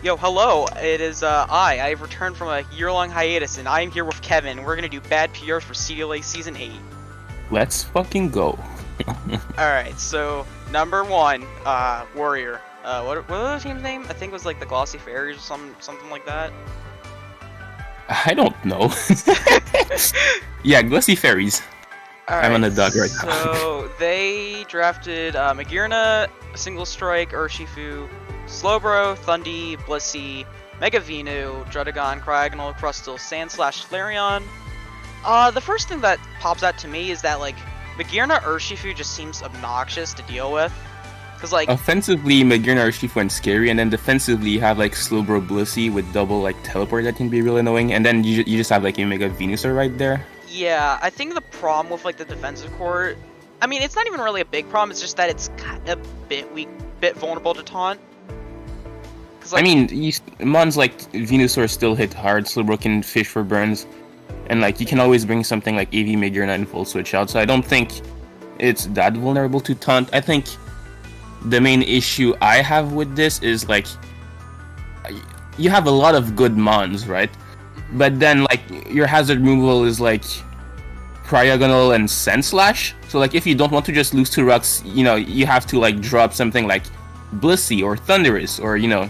Yo, hello. It is I've returned from a year-long hiatus, and I am here with Kevin. We're gonna do bad PRs for CDLA Season 8. Let's fucking go. Alright, so number one, Warrior. What was the team's name? I think it was like the Glossy Fairies or something like that. I don't know. Yeah, Glossy Fairies. I'm on the dog right now. So they drafted Magirna, Single Strike, Urshifu, Slowbro, Thundy, Blissey, Megavinu, Drudagon, Cryogonal, Crustle, Sandslash, Flareon. The first thing that pops out to me is that, like, Magirna Urshifu just seems obnoxious to deal with. Cause, like, offensively, Magirna Urshifu went scary, and then defensively, you have like Slowbro Blissey with double like teleport that can be really annoying, and then you just have like a Mega Venusaur right there. yeah, I think the problem with, like, the defensive court, I mean, it's not even really a big problem, it's just that it's kind of a bit weak, bit vulnerable to taunt. Like, I mean, mons like Venusaur still hit hard, Slowbro can fish for burns, and like you can always bring something like AV Magirna and full switch out, so I don't think it's that vulnerable to taunt. I think the main issue I have with this is like you have a lot of good mons, right? But then like your hazard removal is like Cryogonal and Sandslash. So like if you don't want to just lose 2 rocks, you know, you have to like drop something like Blissey or Thunderous or, you know,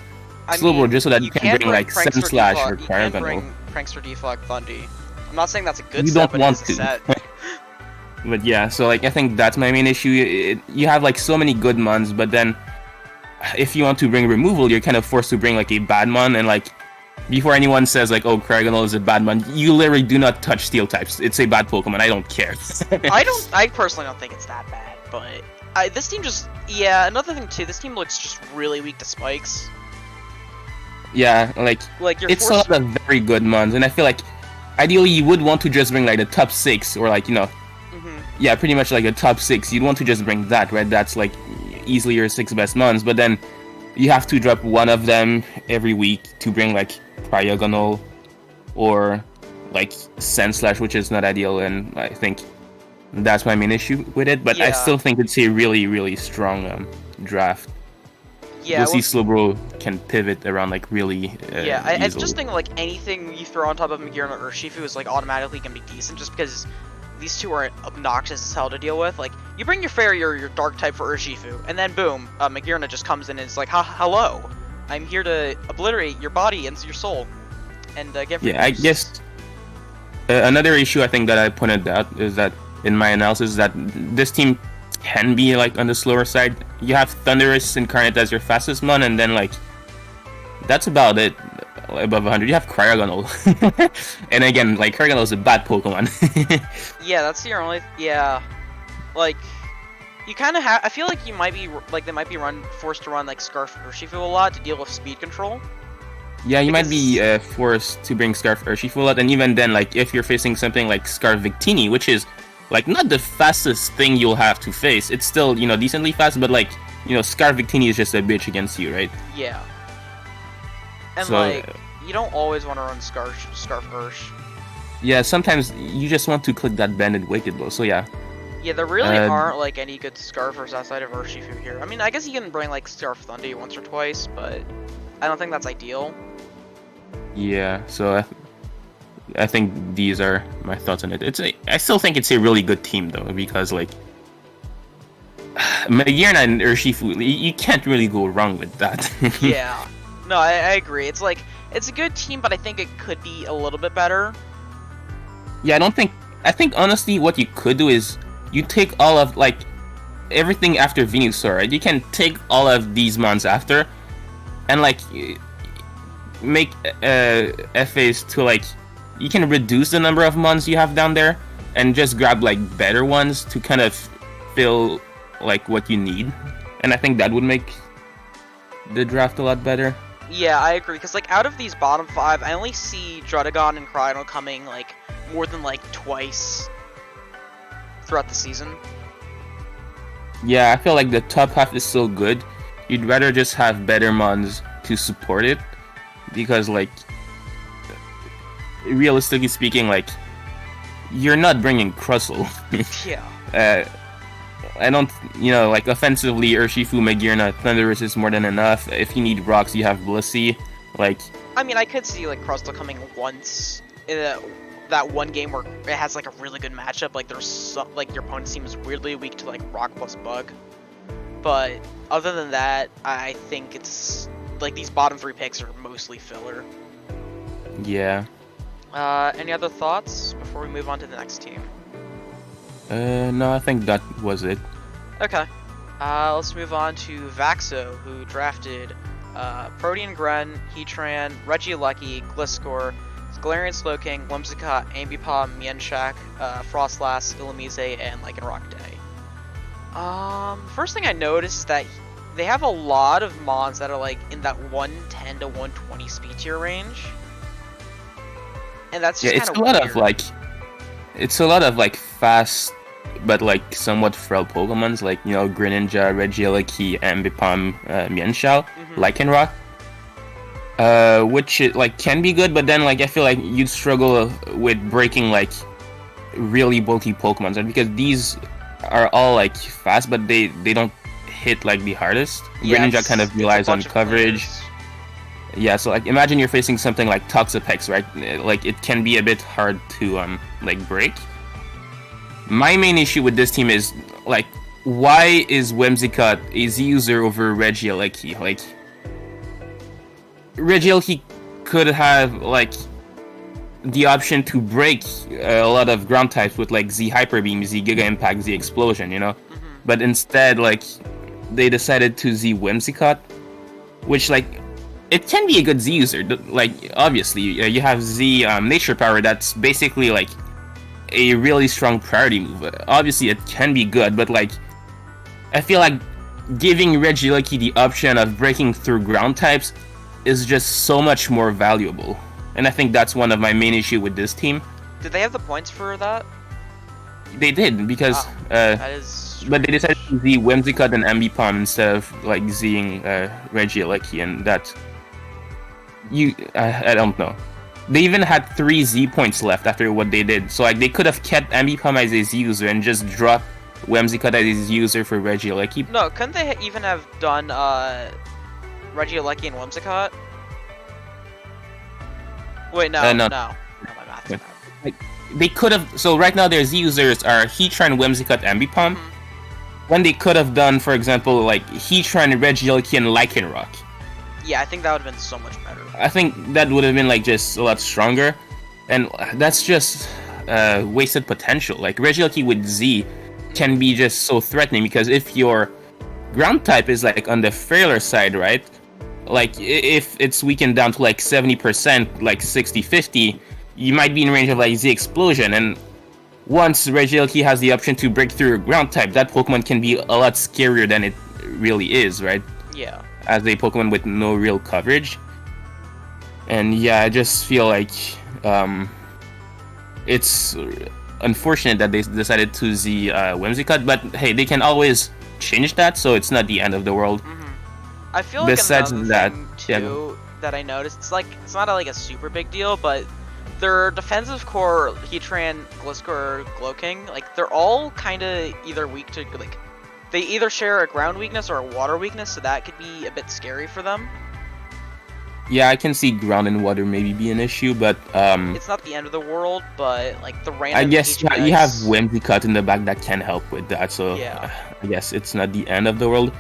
Slowbro, just so that you can bring like Sandslash or Cryogonal. You can bring Prankster Defog Thundy. I'm not saying that's a good you set, don't but want it is a set. But yeah, so like I think that's my main issue. You have like so many good mons, but then if you want to bring removal, you're kind of forced to bring like a bad mon, and like before anyone says like, oh, Cryogonal is a bad mon, you literally do not touch steel types. It's a bad Pokemon. I don't care. I personally don't think it's that bad, but this team just, yeah, another thing too, this team looks just really weak to spikes. Yeah, like it's a lot of very good mons, and I feel like ideally you would want to just bring like the top 6 or like, you know, yeah, pretty much like a top 6. You'd want to just bring that, right? That's like easily your 6 best mons, but then you have to drop one of them every week to bring like Cryogonal or like Sandslash, which is not ideal, and I think that's my main issue with it. But yeah. I still think it's a really, really strong draft. Yeah, we'll see Slowbro can pivot around like really yeah, I easily. just think like anything you throw on top of Magirna or Urshifu is like automatically gonna be decent, just because these two are obnoxious as hell to deal with. Like, you bring your Fairy or your Dark type for Urshifu, and then boom, Magirna just comes in and it's like, hello, I'm here to obliterate your body and your soul, and get. Yeah, I guess another issue I think that I pointed out is that in my analysis that this team can be like on the slower side. You have Thunderous Incarnate as your fastest mon, and then like that's about it. Above 100, you have Cryogonal, and again, like Cryogonal is a bad Pokemon. Yeah, that's your only. Yeah, like you kind of have. I feel like you might be like they might be forced to run like Scarf Urshifu a lot to deal with speed control. Yeah, you might be forced to bring Scarf Urshifu a lot, and even then, like if you're facing something like Scarf Victini, which is like not the fastest thing you'll have to face, it's still, you know, decently fast, but like, you know, Scarf Victini is just a bitch against you, right? Yeah. And so, like, you don't always want to run Scarf Ursh. Yeah, sometimes you just want to click that Banded Wicked Blow, so yeah. Yeah, there really aren't like any good Scarfers outside of Urshifu here. I mean, I guess you can bring like Scarf Thundy once or twice, but I don't think that's ideal. Yeah, so I think these are my thoughts on it. I still think it's a really good team though, because like Magirna and Urshifu, you can't really go wrong with that. Yeah, no, I agree. It's like it's a good team, but I think it could be a little bit better. Yeah, I think honestly, what you could do is you take all of like everything after Venusaur, right? You can take all of these mons after, and like make FAs to like. You can reduce the number of mons you have down there and just grab like better ones to kind of fill like what you need, and I think that would make the draft a lot better. Yeah, I agree, because like out of these bottom 5, I only see Drudagon and Cryogonal coming like more than like twice throughout the season. Yeah, I feel like the top half is so good. You'd rather just have better mons to support it, because like realistically speaking, like you're not bringing Crustle. Yeah. I don't, you know, like offensively, Urshifu, Magirna, Thunderous is more than enough. If you need rocks, you have Blissey. Like, I mean, I could see like Crustle coming once in that one game where it has like a really good matchup. Like there's like your opponent seems weirdly weak to like Rock plus Bug. But other than that, I think it's like these bottom 3 picks are mostly filler. yeah. Any other thoughts before we move on to the next team? No, I think that was it. Okay. Let's move on to Vaxxo, who drafted Protean Gren, Heatran, Regieleki, Gliscor, Galarian Slowking, Whimsicott, Ambipom, Mienshak, Frostlass, Illumise, and Lycanroc Day. First thing I noticed is that they have a lot of mons that are like in that 110 to 120 speed tier range. And that's just it's a lot weird. of like, it's a lot of like fast but like somewhat frail Pokemons, like, you know, Greninja, Regieleki, Ambipom, Mienshao, Lycanroc. Which like can be good, but then like I feel like you'd struggle with breaking like really bulky Pokemons, and because these are all like fast, but they don't hit like the hardest. Yeah, Greninja kind of relies on coverage. Yeah, so like imagine you're facing something like Toxapex, right? Like it can be a bit hard to like break. My main issue with this team is like, why is Whimsicott a Z user over Regieleki? Like, Regieleki could have like the option to break a lot of ground types with like Z Hyper Beam, Z Giga Impact, Z Explosion, you know. But instead, like, they decided to Z Whimsicott, which like it can be a good Z user. Like obviously, you have Z Nature Power. That's basically like a really strong priority move. Obviously, it can be good, but like I feel like giving Regieleki the option of breaking through ground types is just so much more valuable, and I think that's one of my main issue with this team. Did they have the points for that? They did, because that is but they decided to Z Whimsicott and Ambipom instead of like Zing Regieleki, and that I don't know. They even had 3 Z points left after what they did, so like they could have kept Ambipom as a Z user and just dropped Whimsicott as a Z user for Regieleki. No, couldn't they even have done Regieleki and Whimsicott? Wait, no. My math is bad. They could have. So right now their Z users are Heatran, Whimsicott, Ambipom. When they could have done, for example, like Heatran, Regieleki, and Lycanroc. Yeah, I think that would have been so much better. I think that would have been like just a lot stronger, and that's just wasted potential. Like Regieleki with Z can be just so threatening, because if your ground type is like on the frailer side, right? Like if it's weakened down to like 70%, like 60-50, you might be in range of like Z Explosion, and once Regieleki has the option to break through a ground type, that Pokemon can be a lot scarier than it really is, right? Yeah. As a Pokemon with no real coverage. And yeah, I just feel like it's unfortunate that they decided to Z Whimsicott, but hey, they can always change that, so it's not the end of the world. I feel like besides another that, thing too that I noticed, it's not like a super big deal, but their defensive core, Heatran, Gliscor, Glowking, like they're all kind of either weak to like, they either share a ground weakness or a water weakness, so that could be a bit scary for them. Yeah, I can see ground and water maybe be an issue, but it's not the end of the world, but like the random I guess HPX, you have Whimsicott in the back that can help with that, so yeah. I guess it's not the end of the world.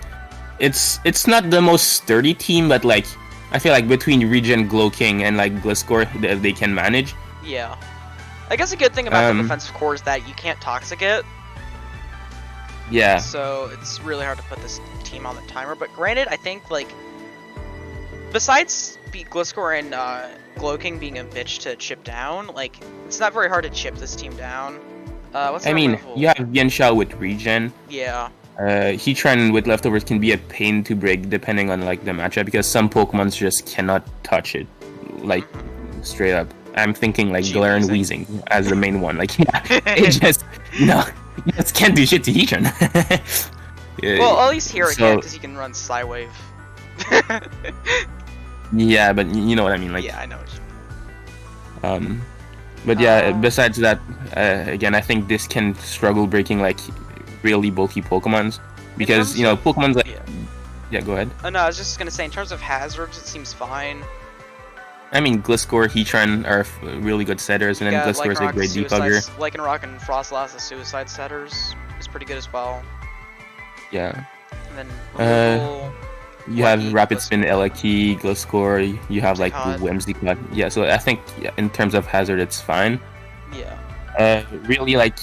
It's not the most sturdy team, but like I feel like between Regen, Glowking, and like Gliscor, they can manage. Yeah. I guess a good thing about the defensive core is that you can't Toxic it. Yeah. So it's really hard to put this team on the timer. But granted, I think like besides Gliscor and Glowking being a bitch to chip down, like it's not very hard to chip this team down. What's I mean, you have Yanshao with Regen. Yeah. Heatran with leftovers can be a pain to break depending on like the matchup, because some Pokemons just cannot touch it, like straight up. I'm thinking like Galarian Wheezing as the main one. Like yeah, it just you just can't do shit to Heatran. Well, at least here it can, because he can run Psywave. Yeah, but you know what I mean. Like yeah, I know what you mean. But yeah, besides that, again, I think this can struggle breaking like really bulky Pokemons, because you know Pokemon's like yeah, go ahead. No, I was just gonna say in terms of hazards, it seems fine. I mean, Gliscor, Heatran are really good setters, and then Gliscor is a great debugger. Lycanroc and Frostlass as suicide setters is pretty good as well. Yeah. And then you have Rapid Spin, Eleki, Gliscor, you have like Whimsicott. Yeah, so I think in terms of hazard, it's fine. Yeah. Really, like,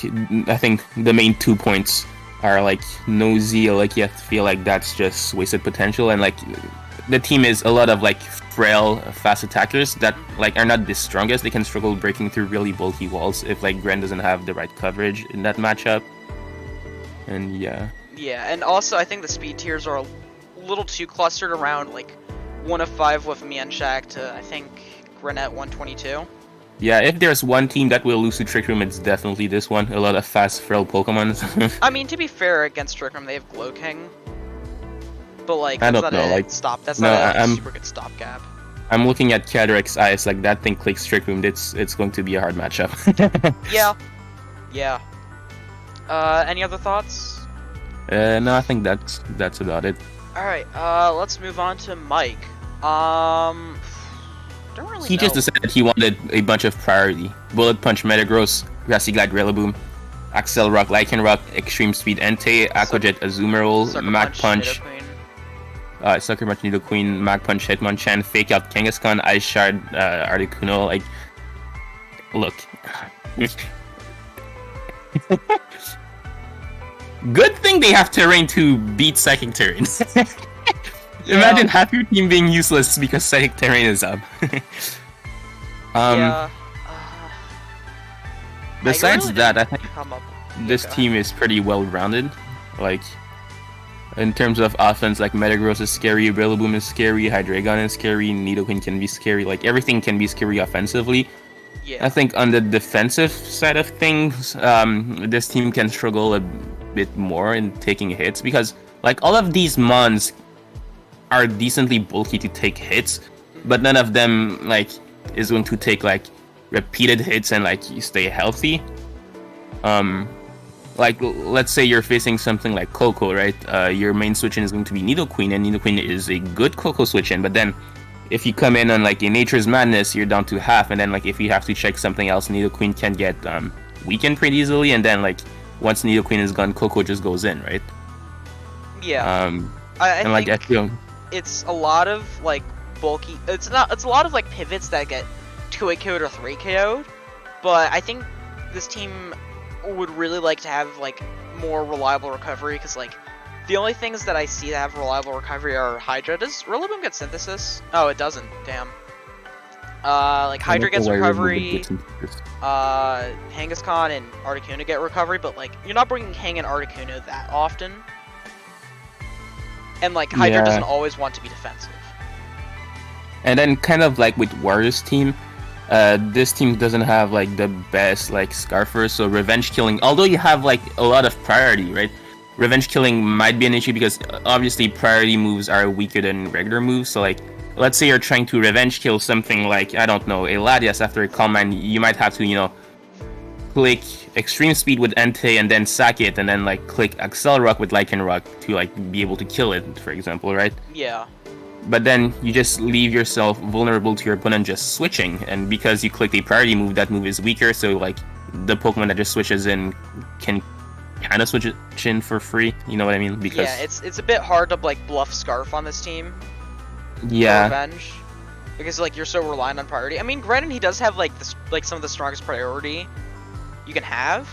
I think the main 2 points are like Nosy, Eleki. I feel like that's just wasted potential, and like the team is a lot of like frail, fast attackers that like are not the strongest. They can struggle breaking through really bulky walls if like Gren doesn't have the right coverage in that matchup. And yeah. Yeah, and also I think the speed tiers are a little too clustered around like 1 of 5 with Mienshak to I think Grenette 122. Yeah, if there's one team that will lose to Trick Room, it's definitely this one. A lot of fast, frail Pokemon. I mean, to be fair, against Trick Room, they have Glowking. But, like, I don't know. That's not a super good stopgap. I'm looking at Cataract's Ice. Like, that thing clicks Trick Room. It's going to be a hard matchup. Yeah. Yeah. Any other thoughts? No, I think that's about it. Alright, let's move on to Maik. Don't really know. Just decided he wanted a bunch of priority. Bullet Punch, Metagross, Grassy Glide, Rillaboom, Axel Rock, Lycanroc, Extreme Speed, Entei, Aquajet, Azumarill, Mach Punch, Sucker Punch, Nidoqueen, Mach Punch, Hitmonchan, Fake Out, Kangaskhan, Ice Shard, Articuno. Like, look. Good thing they have Terrain to beat Psychic Terrain. Yeah. Imagine half your team being useless because Psychic Terrain is up. Yeah. Besides that, I think this team is pretty well-rounded. Like, in terms of offense, like Metagross is scary, Rillaboom is scary, Hydreigon is scary, Nidoqueen can be scary. Like, everything can be scary offensively. Yeah. I think on the defensive side of things, this team can struggle a bit more in taking hits because, like, all of these mons are decently bulky to take hits, but none of them like is going to take like repeated hits and like you stay healthy. Like let's say you're facing something like Coco, right? Your main switch-in is going to be Nidoqueen, and Nidoqueen is a good Coco switch-in, but then if you come in on like a Nature's Madness, you're down to half, and then like if you have to check something else, Nidoqueen can get weakened pretty easily, and then like once Nidoqueen is gone, Coco just goes in, right? Yeah. I feel it's a lot of like bulky. It's a lot of like pivots that get 2 KO'd or 3 KO'd. But I think this team would really like to have like more reliable recovery because like the only things that I see that have reliable recovery are Hydra. Does Rillaboom get Synthesis? Oh, it doesn't. Damn. Like Hydra gets recovery. Kangaskhan and Articuno get recovery, but like you're not bringing Hang and Articuno that often. And like Hydra doesn't always want to be defensive. And then kind of like with Warrior's team, this team doesn't have like the best like Scarfers, so revenge killing, although you have like a lot of priority, right? Revenge killing might be an issue because obviously priority moves are weaker than regular moves, so like let's say you're trying to revenge kill something like, I don't know, a Latias after a Calm Mind, you might have to, you know, click Extreme Speed with Entei and then sack it, and then like click Accelerock with Lycanroc to like be able to kill it, for example, right? Yeah. But then you just leave yourself vulnerable to your opponent just switching, and because you clicked a priority move, that move is weaker, so like the Pokemon that just switches in can kind of switch in for free, you know what I mean? Because yeah, it's a bit hard to like bluff Scarf on this team. Yeah. Revenge. Because like you're so reliant on priority. I mean, granted, he does have like some of the strongest priority you can have,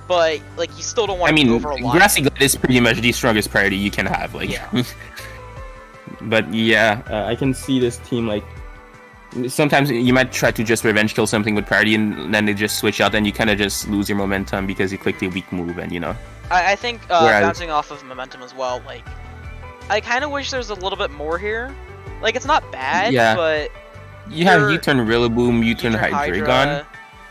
but like you still don't want to be over-reliant. Grassy Glide is pretty much the strongest priority you can have, like. Yeah. But yeah, I can see this team like sometimes you might try to just revenge kill something with priority, and then they just switch out, and you kind of just lose your momentum because you clicked a weak move, and you know. I think bouncing off of momentum as well, like I kind of wish there was a little bit more here. Like it's not bad, but you have U-turn Rillaboom, U-turn Hydreigon.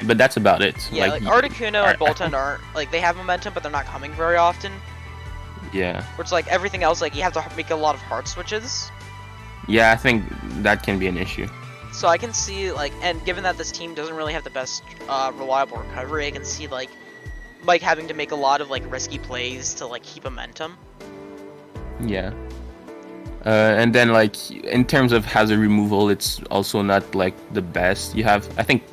But that's about it. Yeah, like Articuno and Boltund aren't, like, they have momentum, but they're not coming very often. Yeah. Which, like, everything else, like, you have to make a lot of hard switches. Yeah, I think that can be an issue. So I can see, like, and given that this team doesn't really have the best reliable recovery, I can see, like having to make a lot of, like, risky plays to, like, keep momentum. Yeah. And then like in terms of hazard removal, it's also not like the best. You have, I think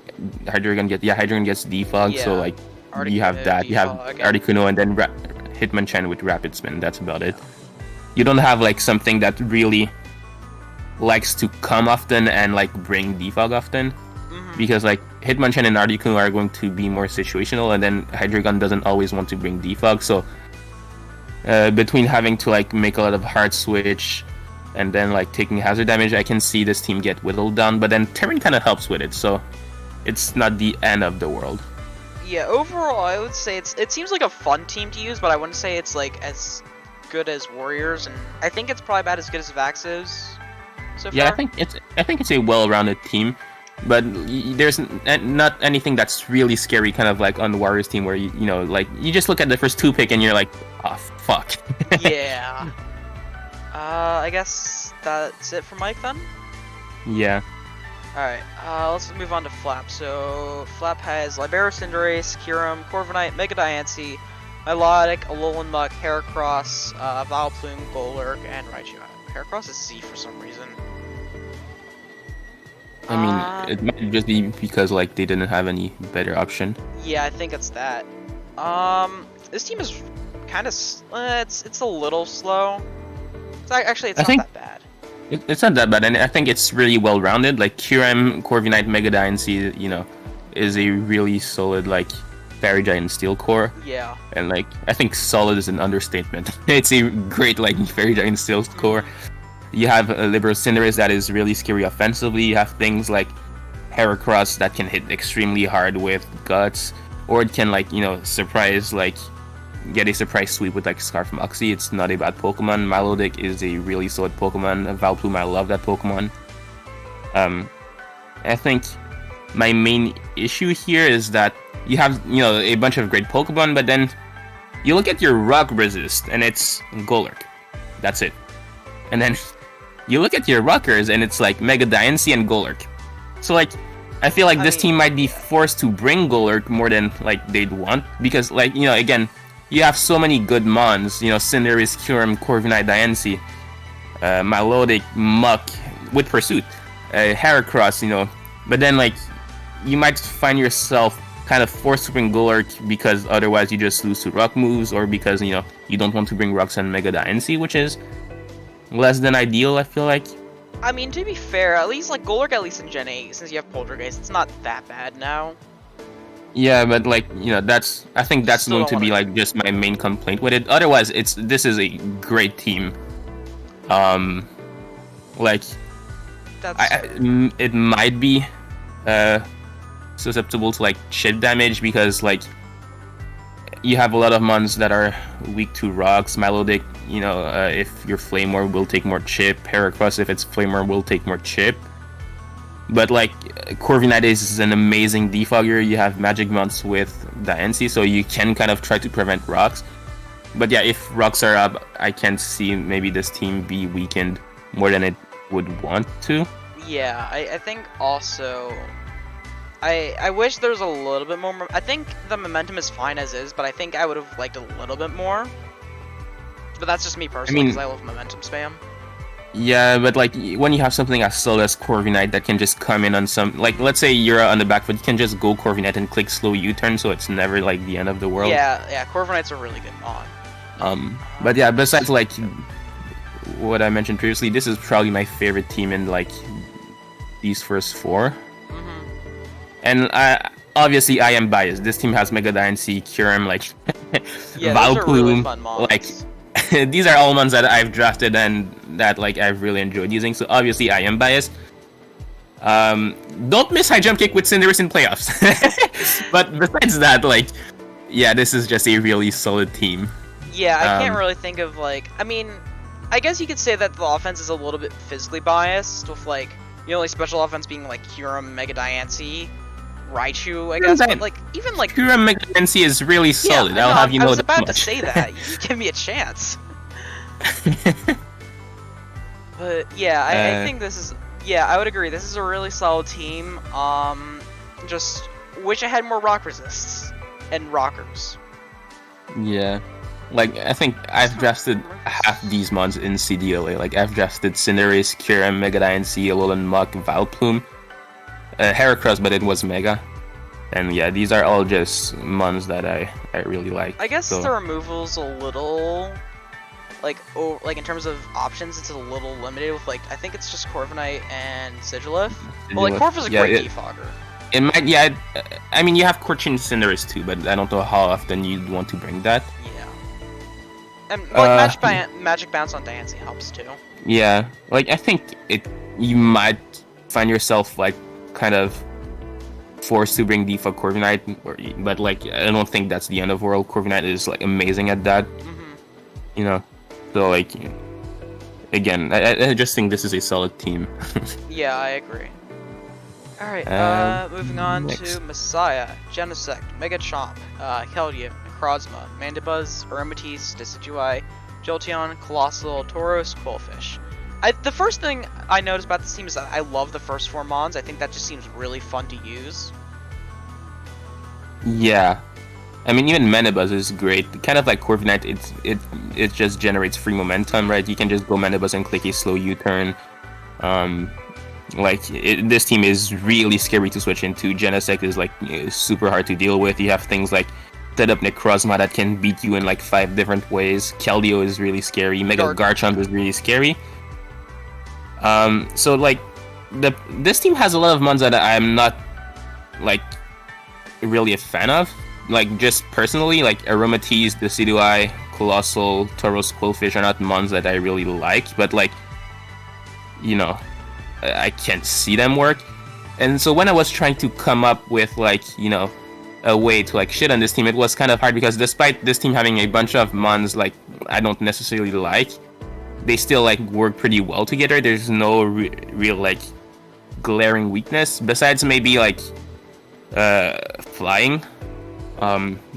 Hydreigon gets defog, so like you have that. You have Articuno and then Hitmonchan with Rapid Spin. That's about it. You don't have like something that really likes to come often and like bring defog often, because like Hitmonchan and Articuno are going to be more situational, and then Hydreigon doesn't always want to bring defog. So between having to like make a lot of hard switch and then like taking hazard damage, I can see this team get whittled down. But then Terran kind of helps with it, so it's not the end of the world. Yeah, overall, I would say it seems like a fun team to use, but I wouldn't say it's like as good as Warriors, and I think it's probably about as good as Vaxxo's so far. Yeah, I think it's a well-rounded team, but there's not anything that's really scary, kind of like on the Warriors team, where you know, like you just look at the first 2 pick and you're like, oh fuck. Yeah. I guess that's it for Maik then? Yeah. Alright, let's move on to Flap. So, Flap has Libero, Cinderace, Kyurem, Corviknight, Mega Diancie, Milotic, Alolan Muck, Heracross, Vileplume, Golurk, and Raichu. Heracross is Z for some reason. I mean, it might just be because like they didn't have any better option. Yeah, I think it's that. This team is kind of it's a little slow. It's not that bad. It's not that bad, and I think it's really well rounded. Like Kyurem, Corviknight, Mega Diancie, you know, is a really solid like Fairy Giant Steel core. Yeah. And like I think solid is an understatement. It's a great like Fairy Giant Steel core. You have a Libero Cinderace that is really scary offensively. You have things like Heracross that can hit extremely hard with Guts, or it can like, you know, surprise, like get a surprise sweep with like Scarf Moxie. It's not a bad Pokemon. Milotic is a really solid Pokemon. Vileplume, I love that Pokemon. I think my main issue here is that you have, you know, a bunch of great Pokemon, but then you look at your Rock Resist and it's Golurk. That's it. And then you look at your Rockers and it's like Mega Diancie and Golurk. So like I feel like this team might be forced to bring Golurk more than like they'd want, because like, you know, again, you have so many good mons, you know, Cinderace, Kyurem, Corviknight, Diancie, Milotic, Muck with Pursuit, Heracross, you know, but then like you might find yourself kind of forced to bring Golurk because otherwise you just lose to rock moves, or because, you know, you don't want to bring rocks and Mega Diancie, which is less than ideal, I feel like. I mean, to be fair, at least like Golurk, at least in Gen 8, since you have Poltergeist, it's not that bad now. Yeah, but like, you know, I think that's going to be like just my main complaint with it. Otherwise, this is a great team. Like, it might be susceptible to like chip damage, because like you have a lot of mons that are weak to rocks. Milotic, you know, if your Flame Orb will take more chip. Heracross, if it's Flame Orb, will take more chip. But like Corviknight is an amazing defogger. You have Magic Monts with Diancie, so you can kind of try to prevent rocks. But yeah, if rocks are up, I can see maybe this team be weakened more than it would want to. Yeah, I think also I wish there was a little bit more. I think the momentum is fine as is, but I think I would have liked a little bit more. But that's just me personally, because I love momentum spam. Yeah, but like when you have something as solid as Corviknight that can just come in on some, like let's say you're on the back foot, you can just go Corviknight and click slow U-turn, so it's never like the end of the world. Yeah, Corviknight's a really good mon. But yeah, besides like what I mentioned previously, this is probably my favorite team in like these first 4. And obviously I am biased. This team has Mega Diancie, Kyurem, like Vileplume, really like these are all ones that I've drafted and that like I've really enjoyed using. So obviously I am biased. Don't miss High Jump Kick with Cinderace in playoffs. But besides that, like, yeah, this is just a really solid team. Yeah, I can't really think of like, I mean, I guess you could say that the offense is a little bit physically biased, with like, you know, like special offense being like Kyurem, Mega Diancie, Raichu, I guess, but like even like Kyurem, Mega Diancie is really solid. Yeah, I'll have you know. I was about to say that. You give me a chance. But yeah, I think this is, yeah, I would agree. This is a really solid team. Just wish I had more rock resists and rockers. Yeah. Like, I think I've drafted half these mons in CDLA. Like, I've drafted Cinderace, Kyurem, Megadine, Alolan Muck, Vileplume, Heracross, but it was Mega. And yeah, these are all just mons that I really like. I guess so. the removal's a little, like in terms of options, it's a little limited with, like, I think it's just Corviknight and Sigilyph. Well, like, Corvik's a great defogger. It might, yeah. I mean, you have Corchin Cinderace too, but I don't know how often you'd want to bring that. Yeah. And like Magic Bounce on Dancing helps too. Yeah, like I think you might find yourself like kind of forced to bring defog Corviknight, but like I don't think that's the end of the world. Corviknight is like amazing at that. You know, so like again, I just think this is a solid team. Yeah, I agree. Alright, moving on to Messiah, Genesect, Megachomp, Keldeo, Necrozma, Mandibuzz, Aromatisse, Decidueye, Jolteon, Colossal, Tauros, Quillfish. The first thing I noticed about this team is that I love the first 4 mons. I think that just seems really fun to use. Yeah. I mean, even Mandibuzz is great. Kind of like Corviknight, it just generates free momentum, right? You can just go Mandibuzz and click a slow U-turn. This team is really scary to switch into. Genesect is like super hard to deal with. You have things like set up Necrozma that can beat you in like 5 different ways. Keldeo is really scary. Mega Garchomp is really scary. So like this team has a lot of mons that I'm not like really a fan of. Like just personally, like Aromatisse, Decidueye, Colossal, Tauros, Quillfish are not mons that I really like, but like, you know, I can't see them work. And so when I was trying to come up with like, you know, a way to like shit on this team, it was kind of hard because despite this team having a bunch of mons like I don't necessarily like, they still like work pretty well together. There's no real like glaring weakness besides maybe like flying.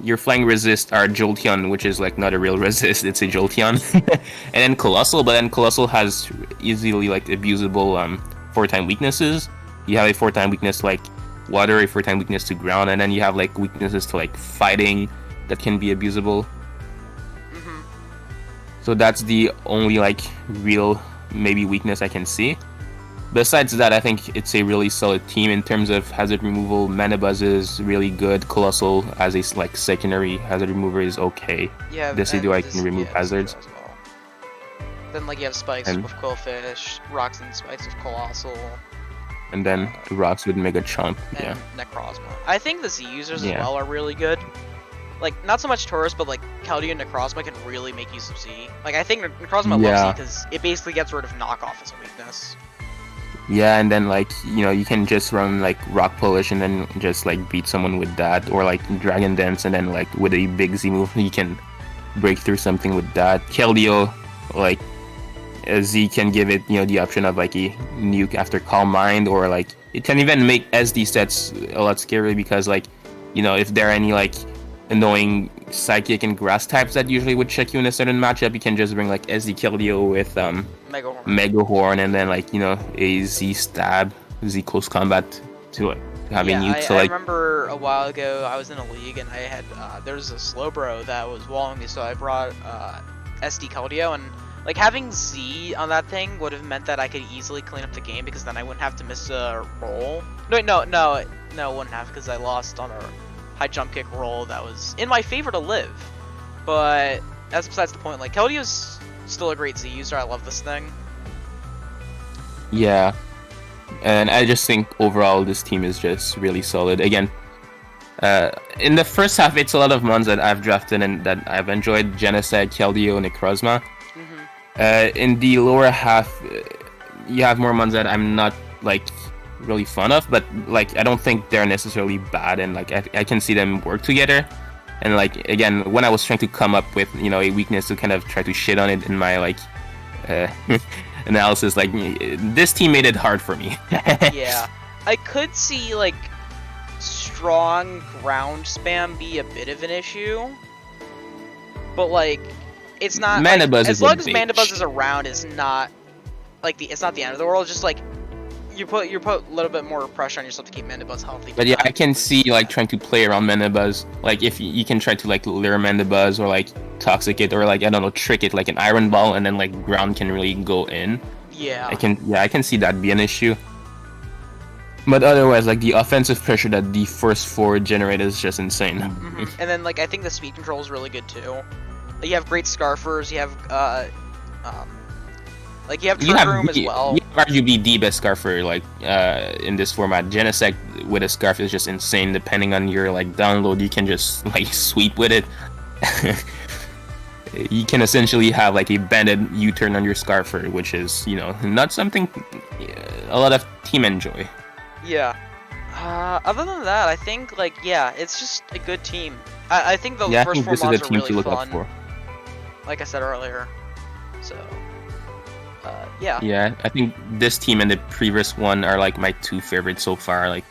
Your flying resist are Jolteon, which is like not a real resist, it's a Jolteon. And then Colossal, but then Colossal has easily like abusable 4-time weaknesses. You have a 4-time weakness to like water, a 4-time weakness to ground, and then you have like weaknesses to like fighting that can be abusable. So that's the only like real maybe weakness I can see. Besides that, I think it's a really solid team in terms of hazard removal. Mandibuzz is really good. Colossal as a like secondary hazard remover is okay. Yeah, Decidueye can remove hazards. As well. Then like you have spikes with Quillfish, rocks and spikes with Colossal. And then rocks with Megachomp. And Necrozma. I think the Z users as well are really good. Like, not so much Tauros, but like Keldeo and Necrozma can really make use of Z. Like, I think Necrozma loves Z because it basically gets rid of knockoff as a weakness. Yeah, and then like, you know, you can just run like Rock Polish and then just like beat someone with that, or like Dragon Dance and then like with a big Z move you can break through something with that. Keldeo, like Z can give it, you know, the option of like a nuke after Calm Mind, or like it can even make SD sets a lot scary because like, you know, if there are any like annoying Psychic and Grass types that usually would check you in a certain matchup, you can just bring like SD Keldeo with Mega Horn and then like, you know, a Z Stab, Z Close Combat to have a nuke. So I remember a while ago I was in a league and I had there was a Slowbro that was walling me, so I brought SD Keldeo, and like having Z on that thing would have meant that I could easily clean up the game because then I wouldn't have to miss a roll. No, it wouldn't have, because I lost on a high jump kick roll that was in my favor to live. But that's besides the point. Like, Keldeo's still a great Z user. I love this thing. Yeah, and I just think overall this team is just really solid. Again, in the first half, it's a lot of mons that I've drafted and that I've enjoyed: Genesect, Keldeo, Necrozma. In the lower half, you have more mons that I'm not like really fond of, but like I don't think they're necessarily bad, and like I can see them work together. And like again, when I was trying to come up with, you know, a weakness to kind of try to shit on it in my like analysis, like this team made it hard for me. Yeah, I could see like strong ground spam be a bit of an issue, but like it's not Mandibuzz like, as long as Mandibuzz is around, is not like it's not the end of the world. It's just like you put a little bit more pressure on yourself to keep Mandibuzz healthy. But yeah, I can see like trying to play around Mandibuzz. Like if you can try to like lure Mandibuzz or like toxic it or like I don't know trick it like an Iron Ball and then like ground can really go in. Yeah. I can see that be an issue. But otherwise, like the offensive pressure that the first 4 generate is just insane. And then like I think the speed control is really good too. You have great Scarfers. You have like you have Room as well. You have arguably the best Scarfer like in this format. Genesect with a Scarf is just insane. Depending on your like download, you can just like sweep with it. You can essentially have like a banded U-turn on your Scarfer, which is not something a lot of team enjoy. Yeah. Other than that, I think like it's just a good team. I think the first 4 mods are really fun. Like I said earlier. So. Yeah. Yeah, I think this team and the previous one are like my 2 favorites so far. Like,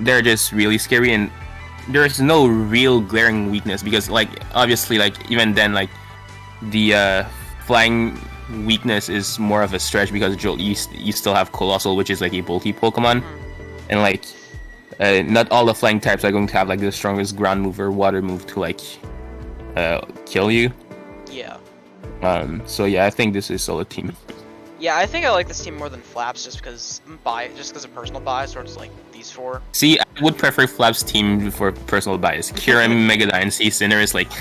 they're just really scary, and there's no real glaring weakness because, like, obviously, like even then, like the flying weakness is more of a stretch because you still have Colossal, which is like a bulky Pokemon, and like not all the flying types are going to have like the strongest ground move or water move to like kill you. Yeah. So yeah, I think this is a solid team. Yeah, I think I like this team more than Flaps just because of personal bias towards like these 4. See, I would prefer Flaps' team for personal bias. Kyurem, Megadine, Cinderace, like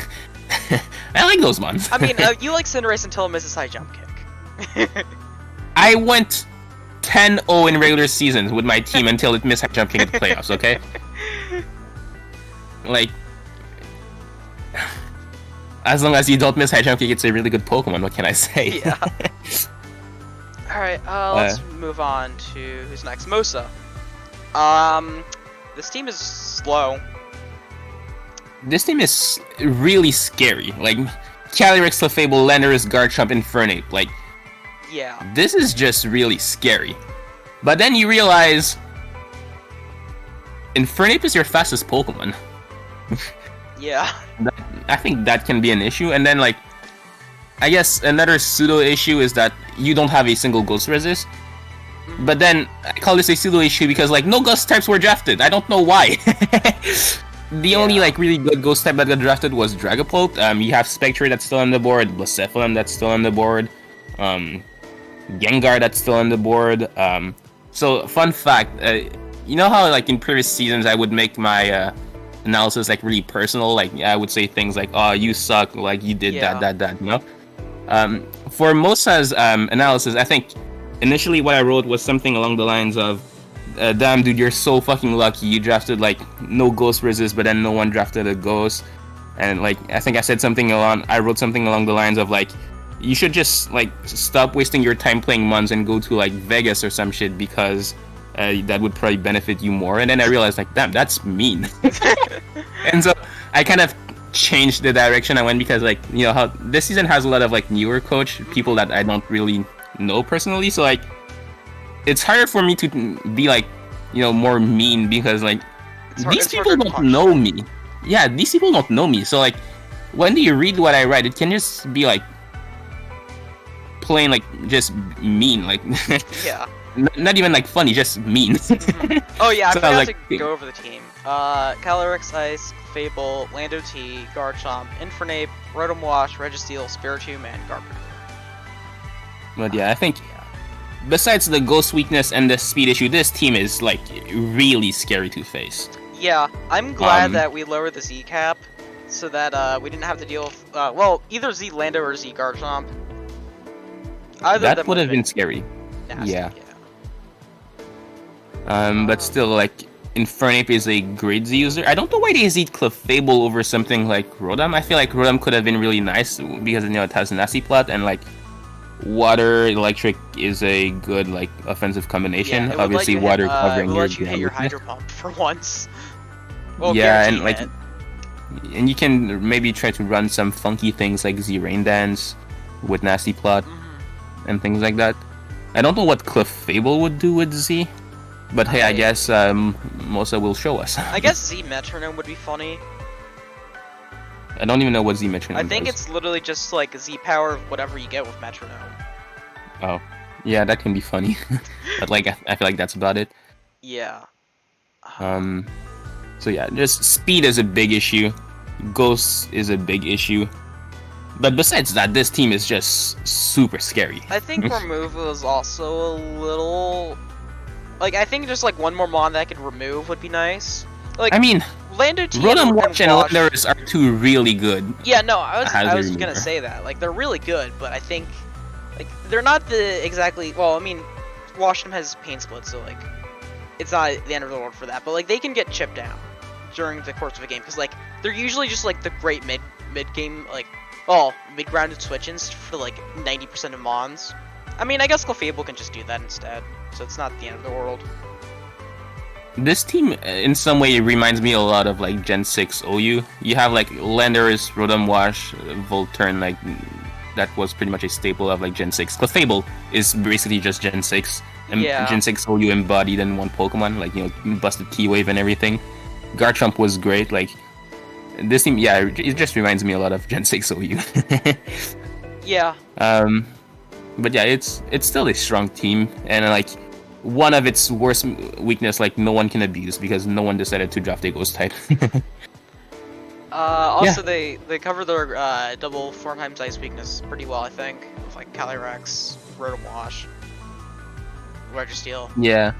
I like those ones. I mean, you like Cinderace until it misses high jump kick. I went 10-0 in regular seasons with my team until it missed high jump kick in the playoffs. Okay, like. As long as you don't miss high jump kick, it's a really good Pokemon. What can I say? Yeah. Alright, let's move on to who's next. Mosa. This team is slow. This team is really scary. Like, Calyrex, Clefable, Landorus, Garchomp, Infernape. Like, yeah. This is just really scary. But then you realize Infernape is your fastest Pokemon. Yeah. I think that can be an issue, and then like, I guess another pseudo issue is that you don't have a single Ghost Resist. But then I call this a pseudo issue because like no Ghost types were drafted. I don't know why. The only like really good Ghost type that got drafted was Dragapult. You have Spectre that's still on the board, Blacephalon that's still on the board, Gengar that's still on the board. So fun fact, you know how like in previous seasons I would make my analysis like really personal, like I would say things like, "Oh, you suck," like you did that, you know. For Mosa's analysis, I think initially what I wrote was something along the lines of, "Damn, dude, you're so fucking lucky. You drafted like no Ghost Resist, but then no one drafted a Ghost." And like I think I wrote something along the lines of like, "You should just like stop wasting your time playing Mons and go to like Vegas or some shit because." That would probably benefit you more." And then I realized, like, damn, that's mean. And so I kind of changed the direction I went because, like, how this season has a lot of like newer people that I don't really know personally. So like, it's harder for me to be like, more mean because like these people don't know me. Yeah, these people don't know me. So like, when you read what I write, it can just be like plain like just mean, like yeah. Not even like funny, just mean. Oh yeah, I so forgot to go over the team. Calyrex Ice, Fable, Lando T, Garchomp, Infernape, Rotom Wash, Registeel, Spiritomb, and Garbage. But yeah, I think besides the Ghost weakness and the speed issue, this team is like really scary to face. Yeah, I'm glad that we lowered the Z cap so that we didn't have to deal with either Z Lando or Z Garchomp. That would have been scary. Nasty, yeah. But still, like, Infernape is a great Z user. I don't know why they Z Clefable over something like Rotom. I feel like Rotom could have been really nice because, it has a nasty plot, and, like, Water Electric is a good, like, offensive combination. Yeah, obviously, water covering your let you hit your Hydro Pump for once. Well, yeah, and, like, and you can maybe try to run some funky things like Z Rain Dance with nasty plot and things like that. I don't know what Clefable would do with Z. But hey, I guess Mosa will show us. I guess Z Metronome would be funny. I don't even know what Z Metronome is. I think it's literally just like Z power of whatever you get with Metronome. Oh. Yeah, that can be funny. But like I feel like that's about it. Yeah. So yeah, just speed is a big issue. Ghost is a big issue. But besides that, this team is just super scary. I think removal is also a little... Like, I think just like one more mon that I could remove would be nice. Like, I mean, Lando T Rotom and Watch and Landorus are two really good. Yeah, no, I was remover. gonna say that. Like, they're really good, but I think, like, they're not the exactly... Well, I mean, Washington has Pain Split, so, like, it's not the end of the world for that. But, like, they can get chipped down during the course of a game. Because, like, they're usually just, like, the great mid-game, like... Oh, mid-grounded switch-ins for, like, 90% of mons. I mean, I guess Clefable can just do that instead, so it's not the end of the world. This team, in some way, reminds me a lot of, like, Gen 6 OU. You have, like, Landorus, Rotom Wash, Volturn, like, that was pretty much a staple of, like, Gen 6. Clefable is basically just Gen 6. And Yeah. Gen 6 OU embodied in one Pokemon, like, you know, busted T-Wave and everything. Garchomp was great, like... This team, yeah, it just reminds me a lot of Gen 6 OU. Yeah. But yeah, it's still a strong team, and like one of its worst weakness, like no one can abuse because no one decided to draft a Ghost type. Also, they cover their double Formheim's Ice weakness pretty well, I think, with like Calyrex, Rotom Wash, Registeel. Yeah.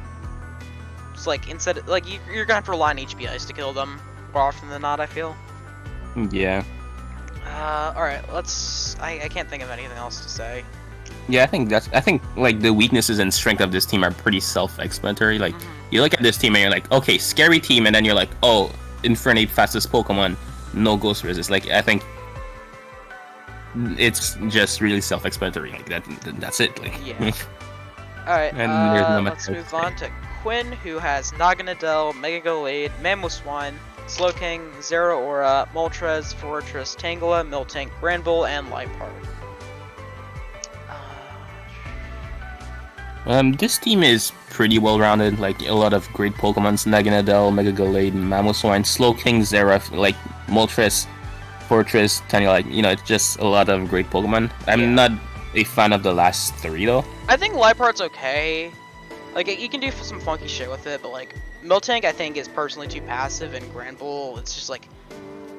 It's like instead, like you're gonna have to rely on HP Ice to kill them more often than not, I feel. Yeah. Alright, let's... I can't think of anything else to say. Yeah, I think like the weaknesses and strength of this team are pretty self-explanatory. Like, you look at this team and you're like, okay, scary team, and then you're like, oh, Infernape fastest Pokemon, no Ghost Resist. Like, I think it's just really self-explanatory. Like, that's it. Like, yeah. Alright, let's move on to Quin, who has Naganadel, Mega Gallade, Mamoswine, Slowking, Zeraora, Moltres, Fortress, Tangela, Miltank, Granbull, and Liepard. This team is pretty well-rounded, like a lot of great Pokemons, Naganadel, Mega Gallade, Mamoswine, Slowking, Zera, like Moltres, Fortress, Tangela, like, you know, it's just a lot of great Pokemon. I'm not a fan of the last three, though. I think Liepard's okay. Like, you can do some funky shit with it, but, like, Miltank, I think, is personally too passive, and Granbull, it's just, like,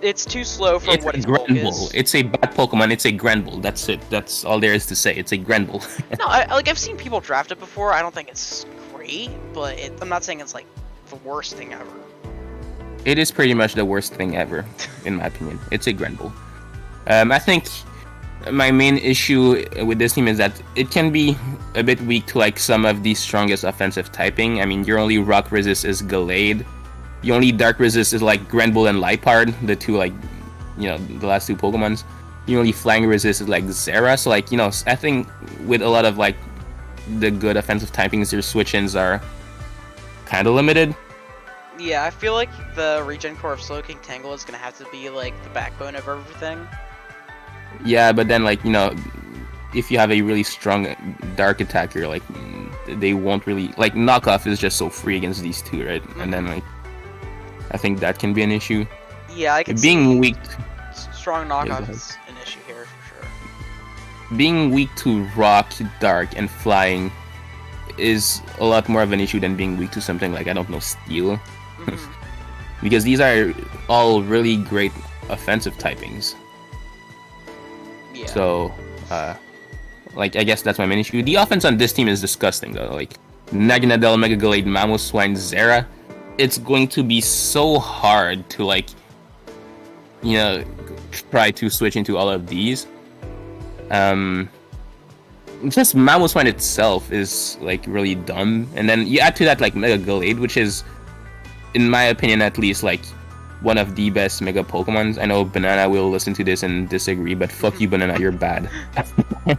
it's too slow for what its bulk is. It's a bad Pokemon, it's a Granbull, that's it. That's all there is to say, it's a Granbull. No, I've seen people draft it before, I don't think it's great, but I'm not saying it's, like, the worst thing ever. It is pretty much the worst thing ever, in my opinion. It's a Granbull. I think my main issue with this team is that it can be a bit weak to like some of the strongest offensive typing. I mean, your only rock resist is Gallade. Your only dark resist is like Granbull and Liepard, the two like, you know, the last two Pokemons. Your only flying resist is like Zera. So like, you know, I think with a lot of like the good offensive typings, your switch-ins are kind of limited. Yeah, I feel like the regen core of Slowking Tangle is gonna have to be like the backbone of everything. Yeah, but then, like, you know, if you have a really strong dark attacker, like, they won't really... Like, knockoff is just so free against these two, right? And then, like, I think that can be an issue. Yeah, I can being weak... Strong knockoff is an issue here, for sure. Being weak to rock, dark, and flying is a lot more of an issue than being weak to something like, I don't know, steel. Because these are all really great offensive typings. Yeah. So, like, I guess that's my main issue. The offense on this team is disgusting, though. Like, Naganadel, Mega Gallade, Mamoswine, Zera. It's going to be so hard to, like, you know, try to switch into all of these. Just Mamoswine itself is, like, really dumb. And then you add to that, like, Mega Gallade, which is, in my opinion at least, like, one of the best Mega Pokemons. I know Banana will listen to this and disagree, but fuck you, Banana, you're bad. And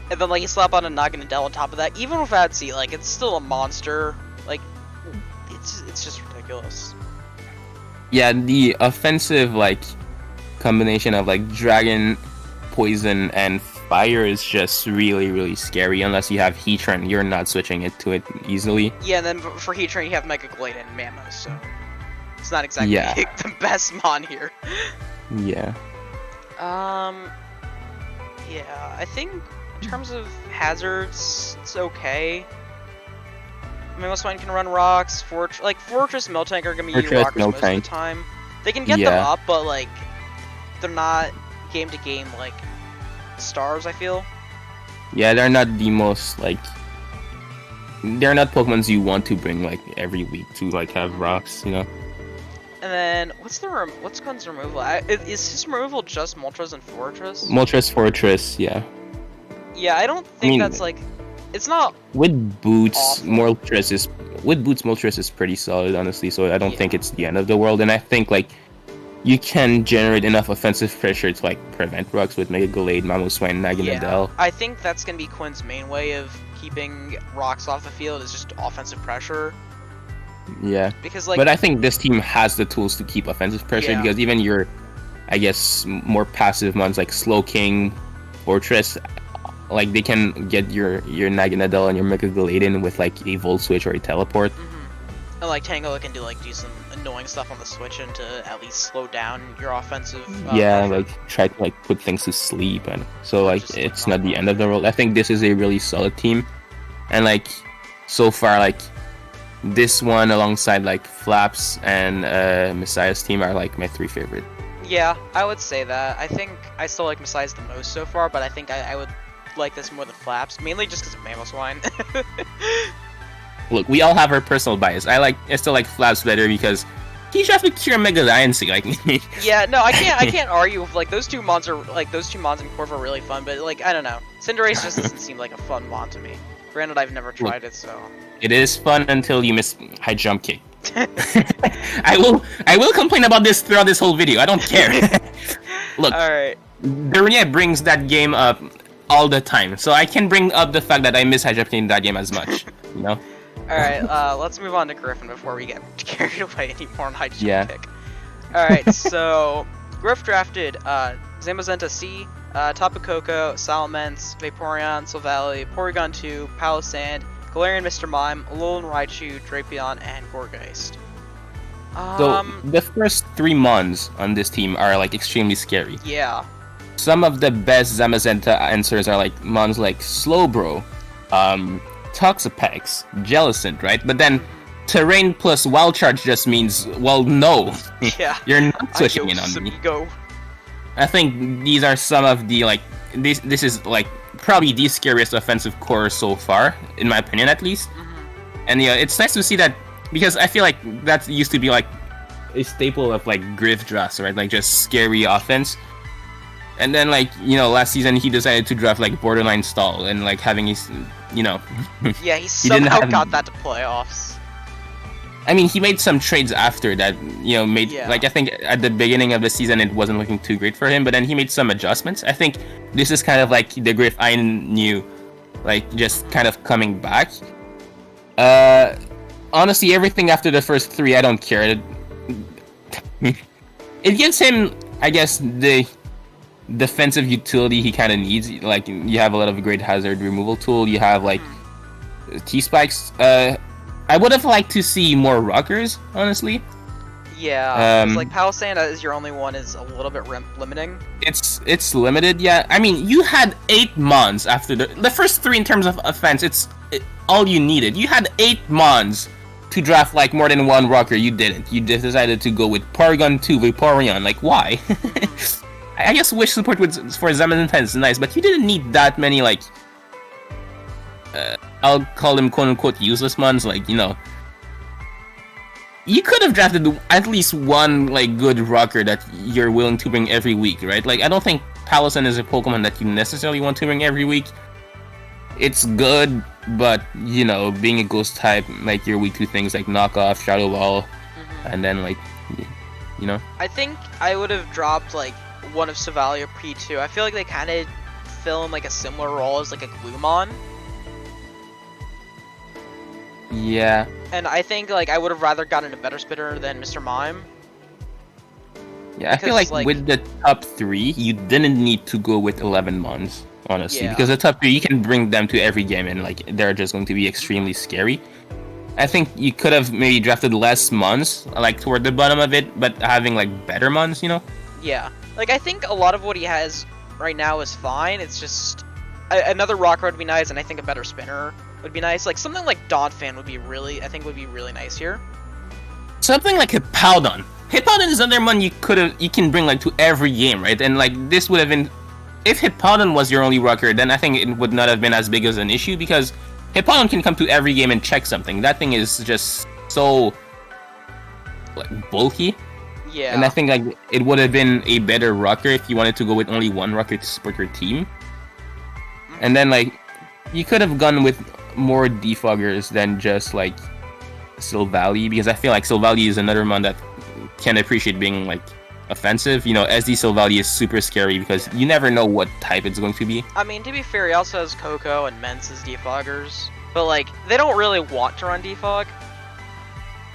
then, like, you slap on a Naganadel on top of that, even without Z, like, it's still a monster. Like, it's just ridiculous. Yeah, the offensive, like, combination of, like, Dragon, Poison, and Fire is just really, really scary. Unless you have Heatran, you're not switching it to it easily. Yeah, and then for Heatran, you have Mega Gallade and Mamos, so... It's not exactly the best mon here. Yeah. Yeah, I think terms of hazards, it's okay. I mean, Mosa can run rocks. Fortress, Miltank are gonna be rockers most of the time. They can get them up, but like, they're not game to game like stars. I feel. Yeah, they're not the most like. They're not Pokemons you want to bring like every week to like have rocks, you know. And then what's Quin's removal? Is his removal just Moltres and Fortress? Moltres, Fortress, yeah. Yeah, I don't think that's like. It's not with boots. Awful. Moltres is pretty solid, honestly. So I don't think it's the end of the world, and I think like you can generate enough offensive pressure to like prevent rocks with Mega Gallade, Mamoswine, Naganadel. I think that's gonna be Quin's main way of keeping rocks off the field is just offensive pressure. Yeah, because like, but I think this team has the tools to keep offensive pressure because even your, I guess, more passive ones like Slowking, Fortress. Like, they can get your Naganadel and your Mega Gallade in with, like, a Volt Switch or a Teleport. Mm-hmm. And, like, Tangela can do some annoying stuff on the Switch and to at least slow down your offensive effort. Like, try to, like, put things to sleep. And so, like, it's not the end of the world. I think this is a really solid team. And, like, so far, like, this one alongside, like, Flaps and Messiah's team are, like, my 3 favorite. Yeah, I would say that. I think I still like Messiah's the most so far, but I think I would like this more than Flaps, mainly just because of Mamoswine. Look, we all have our personal bias. I still like Flaps better because he drafted Cure Mega Diancie, like. Yeah, no, I can't argue with like those two mons in Corv are really fun, but like I don't know, Cinderace just doesn't seem like a fun mon to me. Granted, I've never tried it, so. It is fun until you miss high jump kick. I will complain about this throughout this whole video. I don't care. Look, alright. Duria brings that game up all the time, so I can bring up the fact that I miss high jump kick in that game as much, you know. Alright, let's move on to Gryphon before we get carried away anymore on high jump kick. Alright, so Gryph drafted Zamazenta C, Tapu Koko, Salamence, Vaporeon, Silvally, Porygon 2, Palossand, Galarian Mr. Mime, Alolan Raichu, Drapion, and Gourgeist. So the first 3 mons on this team are like extremely scary. Yeah. Some of the best Zamazenta answers are like mons like Slowbro, Toxapex, Jellicent, right? But then Terrain plus Wild Charge just means, well, no. Yeah. You're not switching in on me. Go. I think these are some of the, like, this is, like, probably the scariest offensive core so far, in my opinion, at least. Mm-hmm. And, yeah, it's nice to see that, because I feel like that used to be, like, a staple of, like, Gryph drafts, right? Like, just scary offense. And then, like, you know, last season he decided to draft, like, Borderline Stall, and, like, having his, you know... Yeah, he somehow got that to playoffs. I mean, he made some trades after that, you know, like, I think at the beginning of the season it wasn't looking too great for him, but then he made some adjustments. I think this is kind of like the Gryph I knew, like, just kind of coming back. Honestly, everything after the first 3, I don't care. It gives him, I guess, the defensive utility he kind of needs. Like, you have a lot of great hazard removal tool, you have, like, T-Spikes, I would have liked to see more rockers, honestly. Yeah, like Palossand is your only one is a little bit limiting. It's limited, yeah. I mean, you had 8 mons after the first 3 in terms of offense. All you needed. You had 8 mons to draft like more than 1 rocker. You didn't. You just decided to go with Porygon 2 Vaporeon. Like, why? I guess wish support for Zamazenta is nice, but you didn't need that many, like, I'll call them quote-unquote useless mons, like, you know. You could have drafted at least 1, like, good rocker that you're willing to bring every week, right? Like, I don't think Palossand is a Pokemon that you necessarily want to bring every week. It's good, but, you know, being a ghost type, like, you're weak to things like Knockoff, Shadow Ball, and then, like, you know. I think I would have dropped, like, one of Silvally or P2. I feel like they kind of fill in, like, a similar role as, like, a Gloomon. Yeah. And I think, like, I would have rather gotten a better spitter than Mr. Mime. Yeah, I feel like with the top 3, you didn't need to go with 11 mons, honestly. Yeah. Because the top 3, you can bring them to every game and, like, they're just going to be extremely scary. I think you could have maybe drafted less mons, like, toward the bottom of it, but having, like, better mons, you know? Yeah. Like, I think a lot of what he has right now is fine. It's just... another rocker would be nice, and I think a better spinner would be nice. Like something like Donphan would be really nice here. Something like Hippowdon. Hippowdon is another one you can bring like to every game, right? And like this would have been, if Hippowdon was your only rocker, then I think it would not have been as big as an issue because Hippowdon can come to every game and check something. That thing is just so like bulky. Yeah. And I think like it would have been a better rocker if you wanted to go with only one rocker to support your team. And then like you could have gone with more defoggers than just like Silvally, because I feel like Silvally is another one that can appreciate being like offensive. You know, SD Silvally is super scary because you never know what type it's going to be. I mean, to be fair, he also has Coco and Mence as defoggers, but like they don't really want to run defog.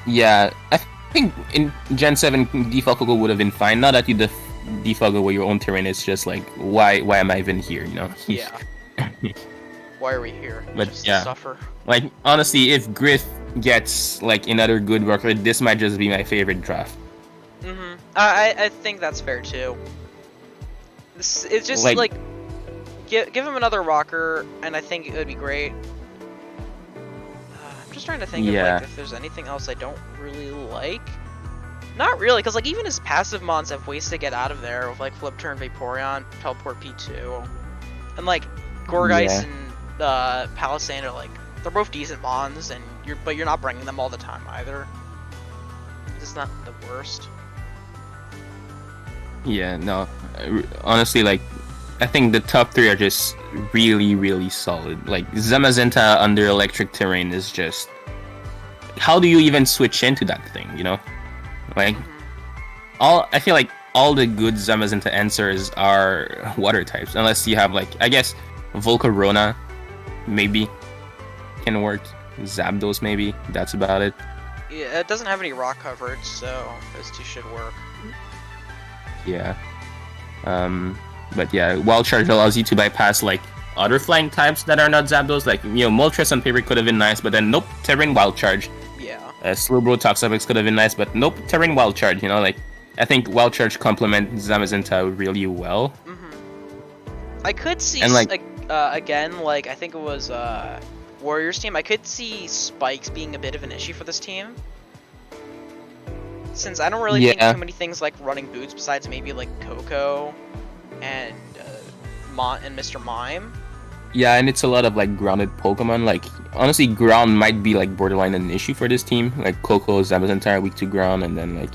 Yeah, I think in Gen 7 defog Coco would have been fine. Now that you defog away your own terrain, it's just like why am I even here? You know? Yeah. Why are we here? But just yeah, to suffer. Like honestly, if Gryph gets like another good rocker, this might just be my favorite draft. I think that's fair too. It's just like give him another rocker, and I think it would be great. I'm just trying to think of like if there's anything else I don't really like. Not really, because like even his passive mons have ways to get out of there with like Flip Turn Vaporeon, Teleport P2, and like Gourgeist and Palisand are like they're both decent mons, and you're not bringing them all the time either. It's not the worst. Yeah, no, honestly, like I think the top three are just really solid. Like Zamazenta under electric terrain is just, how do you even switch into that thing? You know, like I feel like all the good Zamazenta answers are water types, unless you have like I guess Volcarona maybe can work. Zapdos maybe, that's about it. Yeah, it doesn't have any rock coverage, so those two should work. Yeah. But yeah, Wild Charge allows you to bypass like other flying types that are not Zapdos. Like, you know, Moltres on paper could have been nice, but then nope, Terrain Wild Charge. Yeah. Slowbro Toxapex could have been nice, but nope, Terrain Wild Charge. You know, like I think Wild Charge complements Zamazenta really well. I could see and, like, again, like I think it was Warriors team. I could see spikes being a bit of an issue for this team. Since I don't really think too many things like running boots besides maybe like Coco and Mr. Mime. Yeah, and it's a lot of like grounded Pokemon. Like honestly, ground might be like borderline an issue for this team. Like Coco, Zamazenta are weak to ground, and then like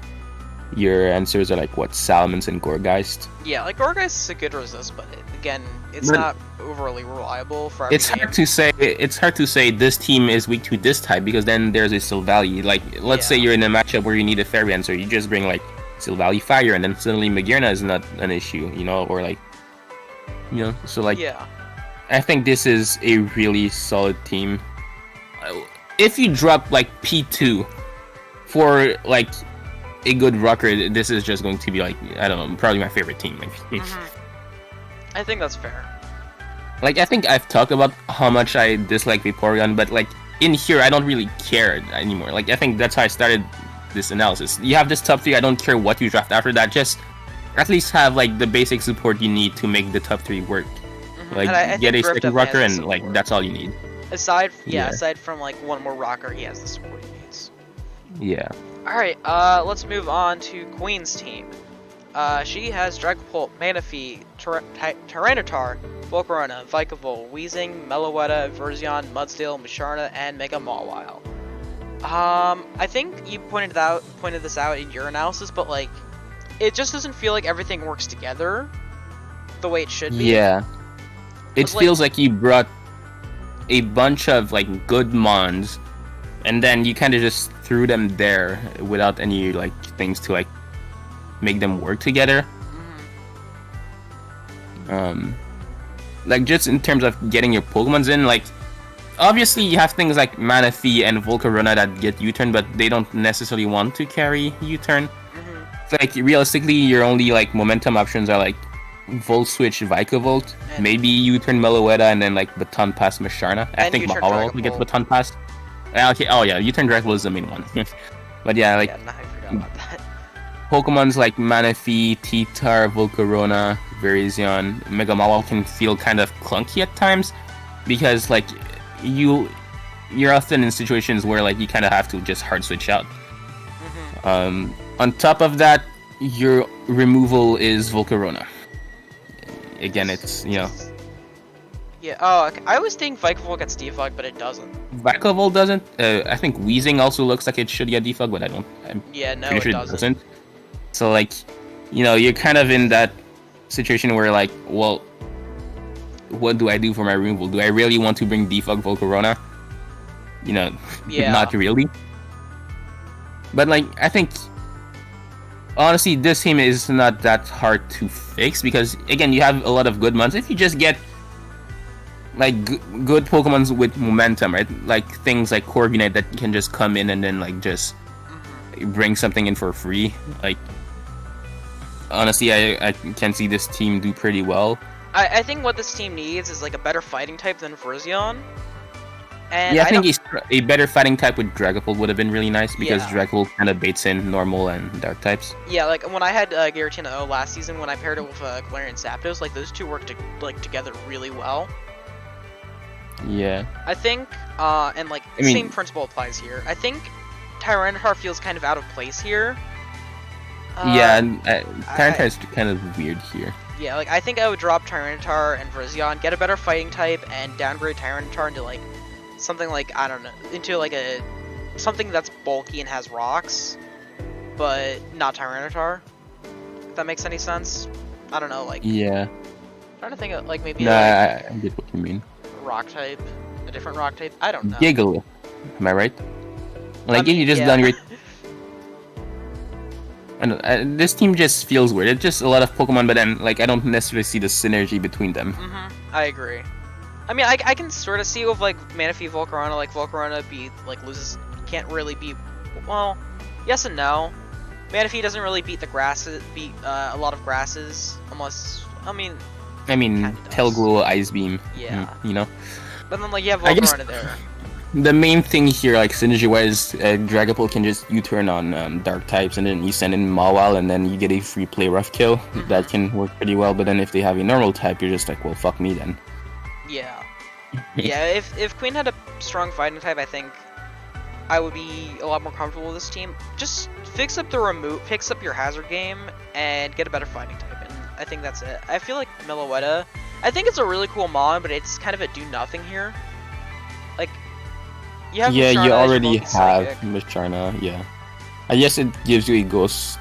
your answers are like what, Salamence and Gourgeist. Yeah, like Gourgeist is a good resist, but again, it's not overly reliable for every game. It's hard to say this team is weak to this type, because then there's a Silvally. Like let's say you're in a matchup where you need a fairy answer, you just bring like Silvally Fire, and then suddenly Magearna is not an issue, you know, or like, you know, so like I think this is a really solid team. If you drop like P2 for like a good rocker, this is just going to be like, I don't know, probably my favorite team. Like, I think that's fair. Like, I think I've talked about how much I dislike Vaporeon, but like in here I don't really care anymore. Like I think that's how I started this analysis. You have this top three, I don't care what you draft after that, just at least have like the basic support you need to make the top three work. Like I get a second rocker and like that's all you need. Aside from like one more rocker, he has the support he needs. Yeah. Alright, let's move on to Queen's team. She has Dragapult, Manaphy, Tyranitar, Volcarona, Vikavolt, Weezing, Meloetta, Verzion, Mudsteel, Musharna, and Mega Mawile. I think you pointed this out in your analysis, but like, it just doesn't feel like everything works together the way it should be. Yeah. It feels like you brought a bunch of like good mons, and then you kind of just threw them there without any like things to like make them work together. Like just in terms of getting your Pokemons in, like obviously you have things like Manaphy and Volcarona that get U-turn, but they don't necessarily want to carry U-turn. Like realistically, your only like momentum options are like Volt Switch Vikavolt, maybe U-turn Meloetta, and then like Baton Pass Musharna. I think Mahalo also gets Baton Pass. Okay, oh yeah, U-turn Dragapult is the main one. But yeah, like I forgot about that. Pokemons like Manaphy, T-Tar, Volcarona, Virizion, Megamawal can feel kind of clunky at times because like you're often in situations where like you kind of have to just hard switch out. On top of that, your removal is Volcarona. Again, it's Yeah. Oh, okay. I was thinking Vikavolt gets defog, but it doesn't. Vakavolt doesn't. I think Weezing also looks like it should get defog, but I'm no, pretty sure it doesn't. So like, you're kind of in that situation where like, well, what do I do for my removal? Do I really want to bring defog Volcarona? Not really. But like, I think honestly, this team is not that hard to fix because again, you have a lot of good ones. If you just get like good Pokemons with momentum, right? Like things like Corviknight that can just come in and then like just bring something in for free. Like honestly, I can see this team do pretty well. I think what this team needs is like a better fighting type than Virizion. And yeah, I think a better fighting type with Dragapult would have been really nice because Dragapult kind of baits in normal and dark types. Yeah, like when I had Giratina last season, when I paired it with Galarian and Zapdos, like those two worked together really well. Yeah. I think, and like the same principle applies here. I think Tyranitar feels kind of out of place here. Tyranitar is kind of weird here. Yeah, like I think I would drop Tyranitar and Virizion, get a better fighting type, and downgrade Tyranitar into like something like, I don't know, into like something that's bulky and has rocks, but not Tyranitar. If that makes any sense. I don't know, like. Yeah. I'm trying to think of like maybe. I get what you mean. Rock type, a different rock type. I don't know. Giggle, am I right? Like you just downgrade. This team just feels weird. It's just a lot of Pokemon, but then like I don't necessarily see the synergy between them. I agree. I mean, I can sort of see with like Manaphy Volcarona, like Volcarona can't really beat. Well, yes and no. Manaphy doesn't really beat a lot of grasses unless I mean, Tailglow, Ice Beam. Yeah. But then like you have Volcarona there. The main thing here, like synergy-wise, Dragapult can just U-turn on dark types, and then you send in Mawile, and then you get a free play rough kill. That can work pretty well. But then if they have a normal type, you're just like, well, fuck me then. Yeah. Yeah. If Quin had a strong fighting type, I think I would be a lot more comfortable with this team. Just fix up your hazard game, and get a better fighting type. And I think that's it. I feel like Meloetta, I think it's a really cool mod, but it's kind of a do-nothing here. Like, you already have Musharna, yeah. I guess it gives you a ghost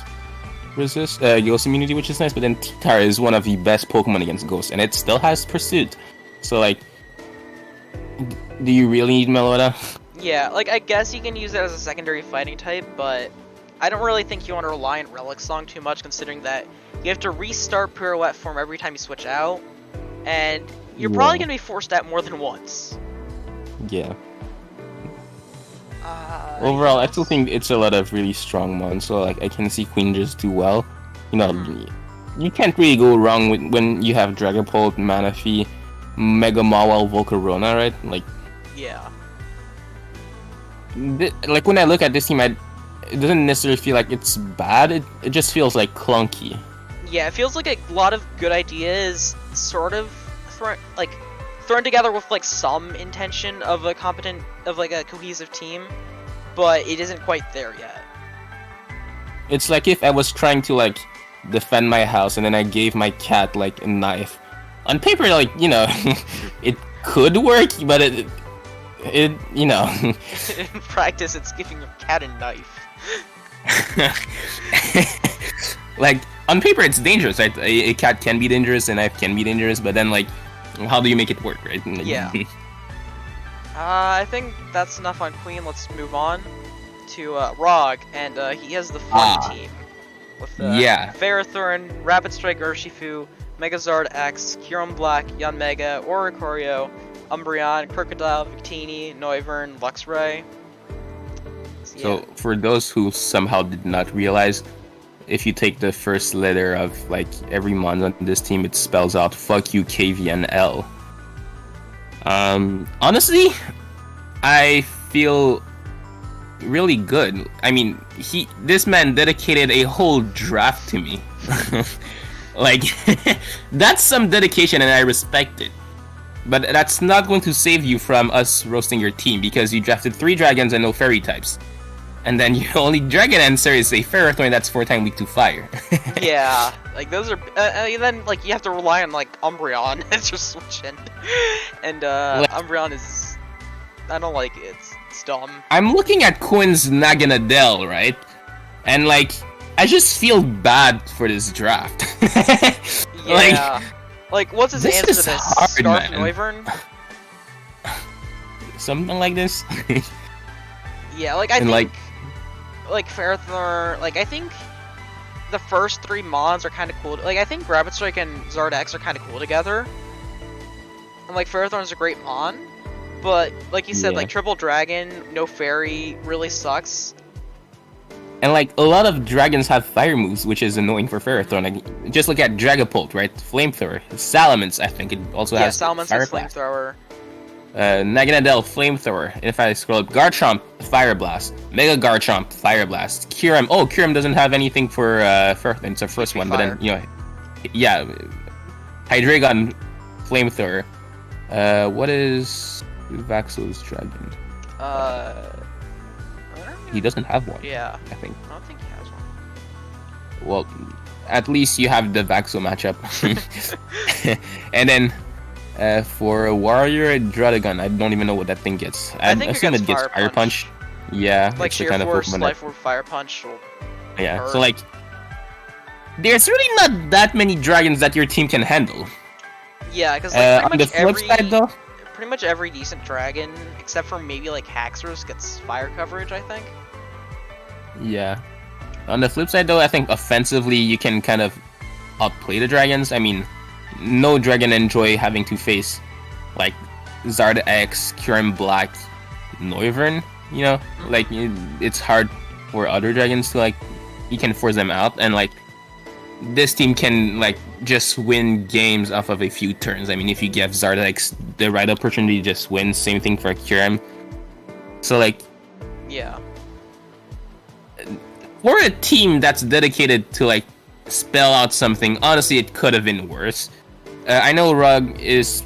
immunity, which is nice, but then T-Tar is one of the best Pokemon against Ghost, and it still has Pursuit. So, like, do you really need Meloetta? Yeah, like, I guess you can use it as a secondary fighting type, but I don't really think you want to rely on Relic Song too much, considering that you have to restart Pirouette form every time you switch out, and you're probably going to be forced out more than once. Yeah. Overall, I still think it's a lot of really strong ones, so like I can see Queen just do well. You can't really go wrong when you have Dragapult, Manaphy, Mega Mawile, Volcarona, right? Like, yeah. Like when I look at this team, it doesn't necessarily feel like it's bad. It just feels like clunky. Yeah, it feels like a lot of good ideas sort of thrown together with like some intention of a cohesive team, but it isn't quite there yet. It's like if I was trying to like defend my house and then I gave my cat like a knife. On paper, like, it could work, but it in practice, it's giving your cat a knife. Like, on paper, it's dangerous, right? A cat can be dangerous, a knife can be dangerous, but then, like, how do you make it work, right? Yeah. I think that's enough on Queen. Let's move on to Rog, and he has the fun team with Ferrothorn, Rapid Strike Urshifu, Megazord X, Kyurem Black, Yanmega, Oricorio, Umbreon, Crocodile, Victini, Noivern, Luxray. So for those who somehow did not realize, if you take the first letter of like every mon on this team, it spells out "fuck you, Kvn L." Honestly, I feel really good. I mean, this man dedicated a whole draft to me. Like, that's some dedication, and I respect it. But that's not going to save you from us roasting your team, because you drafted 3 dragons and no fairy types. And then you only Dragon Answer is a Ferrothorn that's 4-time weak to fire. Yeah, like those are. Then like you have to rely on like Umbreon to just switch in, and Umbreon is. I don't like it. It's dumb. I'm looking at Quin's Naganadel, right? And like, I just feel bad for this draft. Yeah. Like, what's his answer to this? Hard, Scarf man. Noivern? Something like this. Yeah, like I think like Ferrothorn, like I think the first 3 mons are kind of cool. Like I think Rabbit Strike and Zardex are kind of cool together. And like Ferrothorn's a great mon, but like you said, like Triple Dragon, no fairy really sucks. And like a lot of dragons have fire moves, which is annoying for Ferrothorn. Like just look at Dragapult, right? Flamethrower. Salamence, I think it also has Salamence Fire has Blast. Flamethrower. Naganadel, Flamethrower. If I scroll up, Garchomp, Fire Blast. Mega Garchomp, Fire Blast. Kyurem. Oh, Kyurem doesn't have anything for Ferrothorn. It's a first one, Fire. but then yeah. Hydreigon, Flamethrower. What is Vaxxo's dragon? He doesn't have one. Yeah. I think. I don't think he has one. Well, at least you have the Vaxxo matchup. And then for a Warrior Druddigon, I don't even know what that thing gets. I think assume it gets Fire Punch. Yeah, Like it's Sheer the kind Force, of Life Orb, Fire Punch. yeah, hurt. so like, there's really not that many dragons that your team can handle. Yeah, because like on the flip side, though, pretty much every decent dragon, except for maybe like Haxorus, gets fire coverage, I think. yeah. On the flip side, though, I think offensively you can kind of outplay the dragons. I mean, no dragon enjoy having to face like Zardex, Kyurem Black, Noivern. You know, like it's hard for other dragons to like, you can force them out, and like this team can like just win games off of a few turns. I mean, if you give Zardex the right opportunity to just win, same thing for Kyurem. So like, yeah, for a team that's dedicated to like spell out something, honestly, it could have been worse. I know Rug is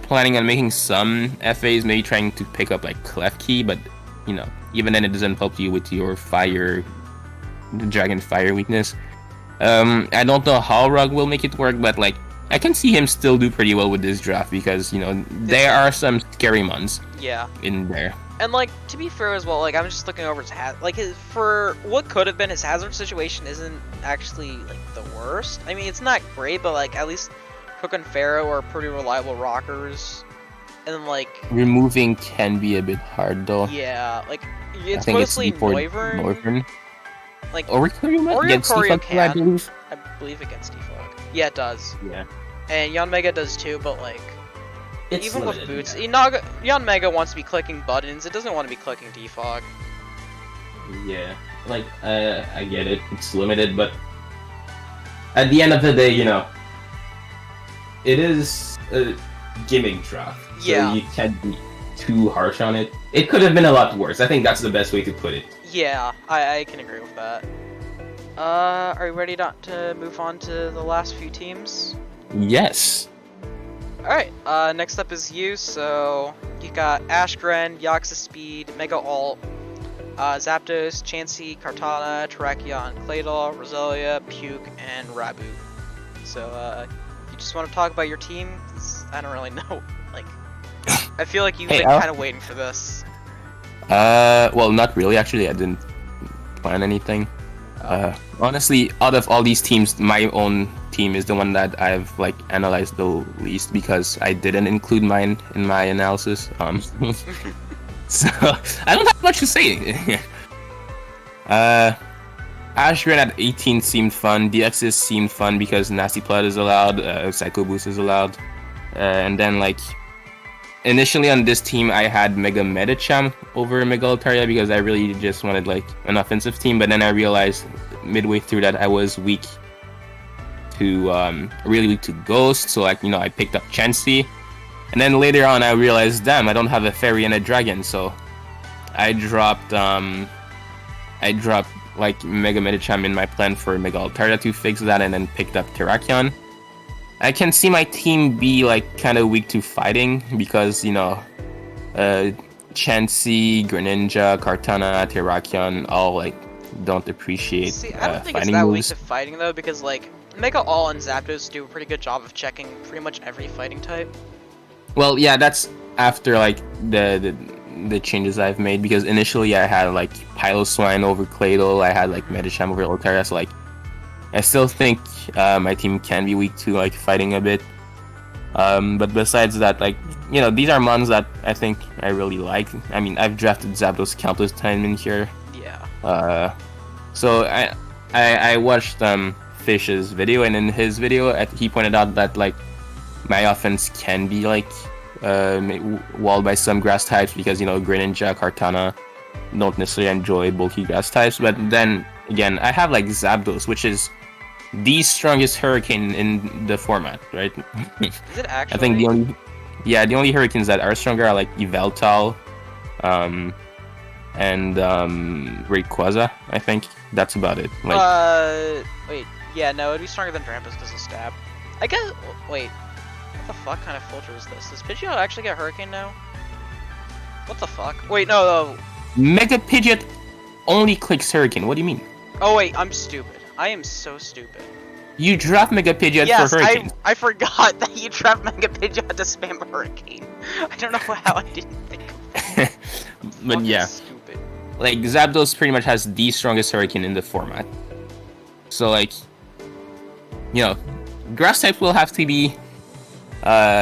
planning on making some FAs, maybe trying to pick up like Clef Key, but you know, even then it doesn't help you with your dragon fire weakness. I don't know how Rug will make it work, but like I can see him still do pretty well with this draft, because you know there are some scary mons in there. And like, to be fair as well, like I'm just looking over his for what could have been his hazard situation isn't actually like the worst. I mean, it's not great, but like at least Cook and Pharaoh are pretty reliable rockers. And then like removing can be a bit hard though. Yeah, like it's mostly Noivern. Like Oricorio against Defog, I believe. I believe against Defog. Yeah, it does. Yeah. And Yanmega does too, but like it's even limited, with boots, yeah. Yanmega wants to be clicking buttons. It doesn't want to be clicking Defog. Yeah, like I get it. It's limited, but at the end of the day, you know, it is a gimmick draft. So Yeah. you can't be too harsh on it. It could have been a lot worse. I think that's the best way to put it. Yeah, I can agree with that. Are you ready to move on to the last few teams? Yes. Alright, next up is you, so you got Ashgren, Yaxa Speed, Mega Alt, Zapdos, Chansey, Kartana, Terrakion, Claydol, Roselia, Puke, and Rabu. So, you just want to talk about your team? 'Cause I don't really know, like, I feel like you've been kind of waiting for this. Well, not really, actually. I didn't plan anything. Honestly, out of all these teams, my own team is the one that I've like analyzed the least, because I didn't include mine in my analysis. So I don't have much to say. Ashgren at 18 seemed fun. DXs seemed fun because Nasty Plot is allowed, Psycho Boost is allowed, and then like initially on this team I had Mega Medicham over Mega Altaria because I really just wanted like an offensive team, but then I realized midway through that I was weak to really weak to Ghost, so like, you know, I picked up Chansey, and then later on I realized, damn, I don't have a fairy and a dragon, so I dropped like Mega Medicham in my plan for Mega Altaria to fix that, and then picked up Terrakion. I can see my team be like kind of weak to fighting because, you know, Chansey, Greninja, Kartana, Terrakion all like don't appreciate See, I don't think it's fighting that moves. weak to fighting though, because like Mega All and Zapdos do a pretty good job of checking pretty much every fighting type. Well, yeah, that's after like the changes I've made, because initially I had like Piloswine over Claydol, I had like Medicham over Altaria, so like I still think my team can be weak to like fighting a bit. But besides that, like, you know, these are mons that I think I really like. I mean, I've drafted Zapdos countless times in here. Yeah. So I watched Fish's video, and in his video he pointed out that like my offense can be like walled by some grass types, because, you know, Greninja, Kartana don't necessarily enjoy bulky grass types. But then again, I have like Zapdos, which is the strongest Hurricane in the format, right? Is it actually? I think the only Hurricanes that are stronger are like Yveltal, and Rayquaza. I think that's about it. Like, wait, yeah, no, it'd be stronger than Trampas because of stab. I guess. Wait, what the fuck kind of filter is this? Does Pidgeot actually get Hurricane now? What the fuck? Wait, no. Mega Pidgeot only clicks Hurricane. What do you mean? Oh wait, I'm stupid. I am so stupid. You draft Mega Pidgeot for Hurricane. I forgot that you draft Mega Pidgeot to spam Hurricane. I don't know how I didn't think of that. But yeah, stupid. like Zapdos pretty much has the strongest Hurricane in the format. So like, you know, grass types will have to be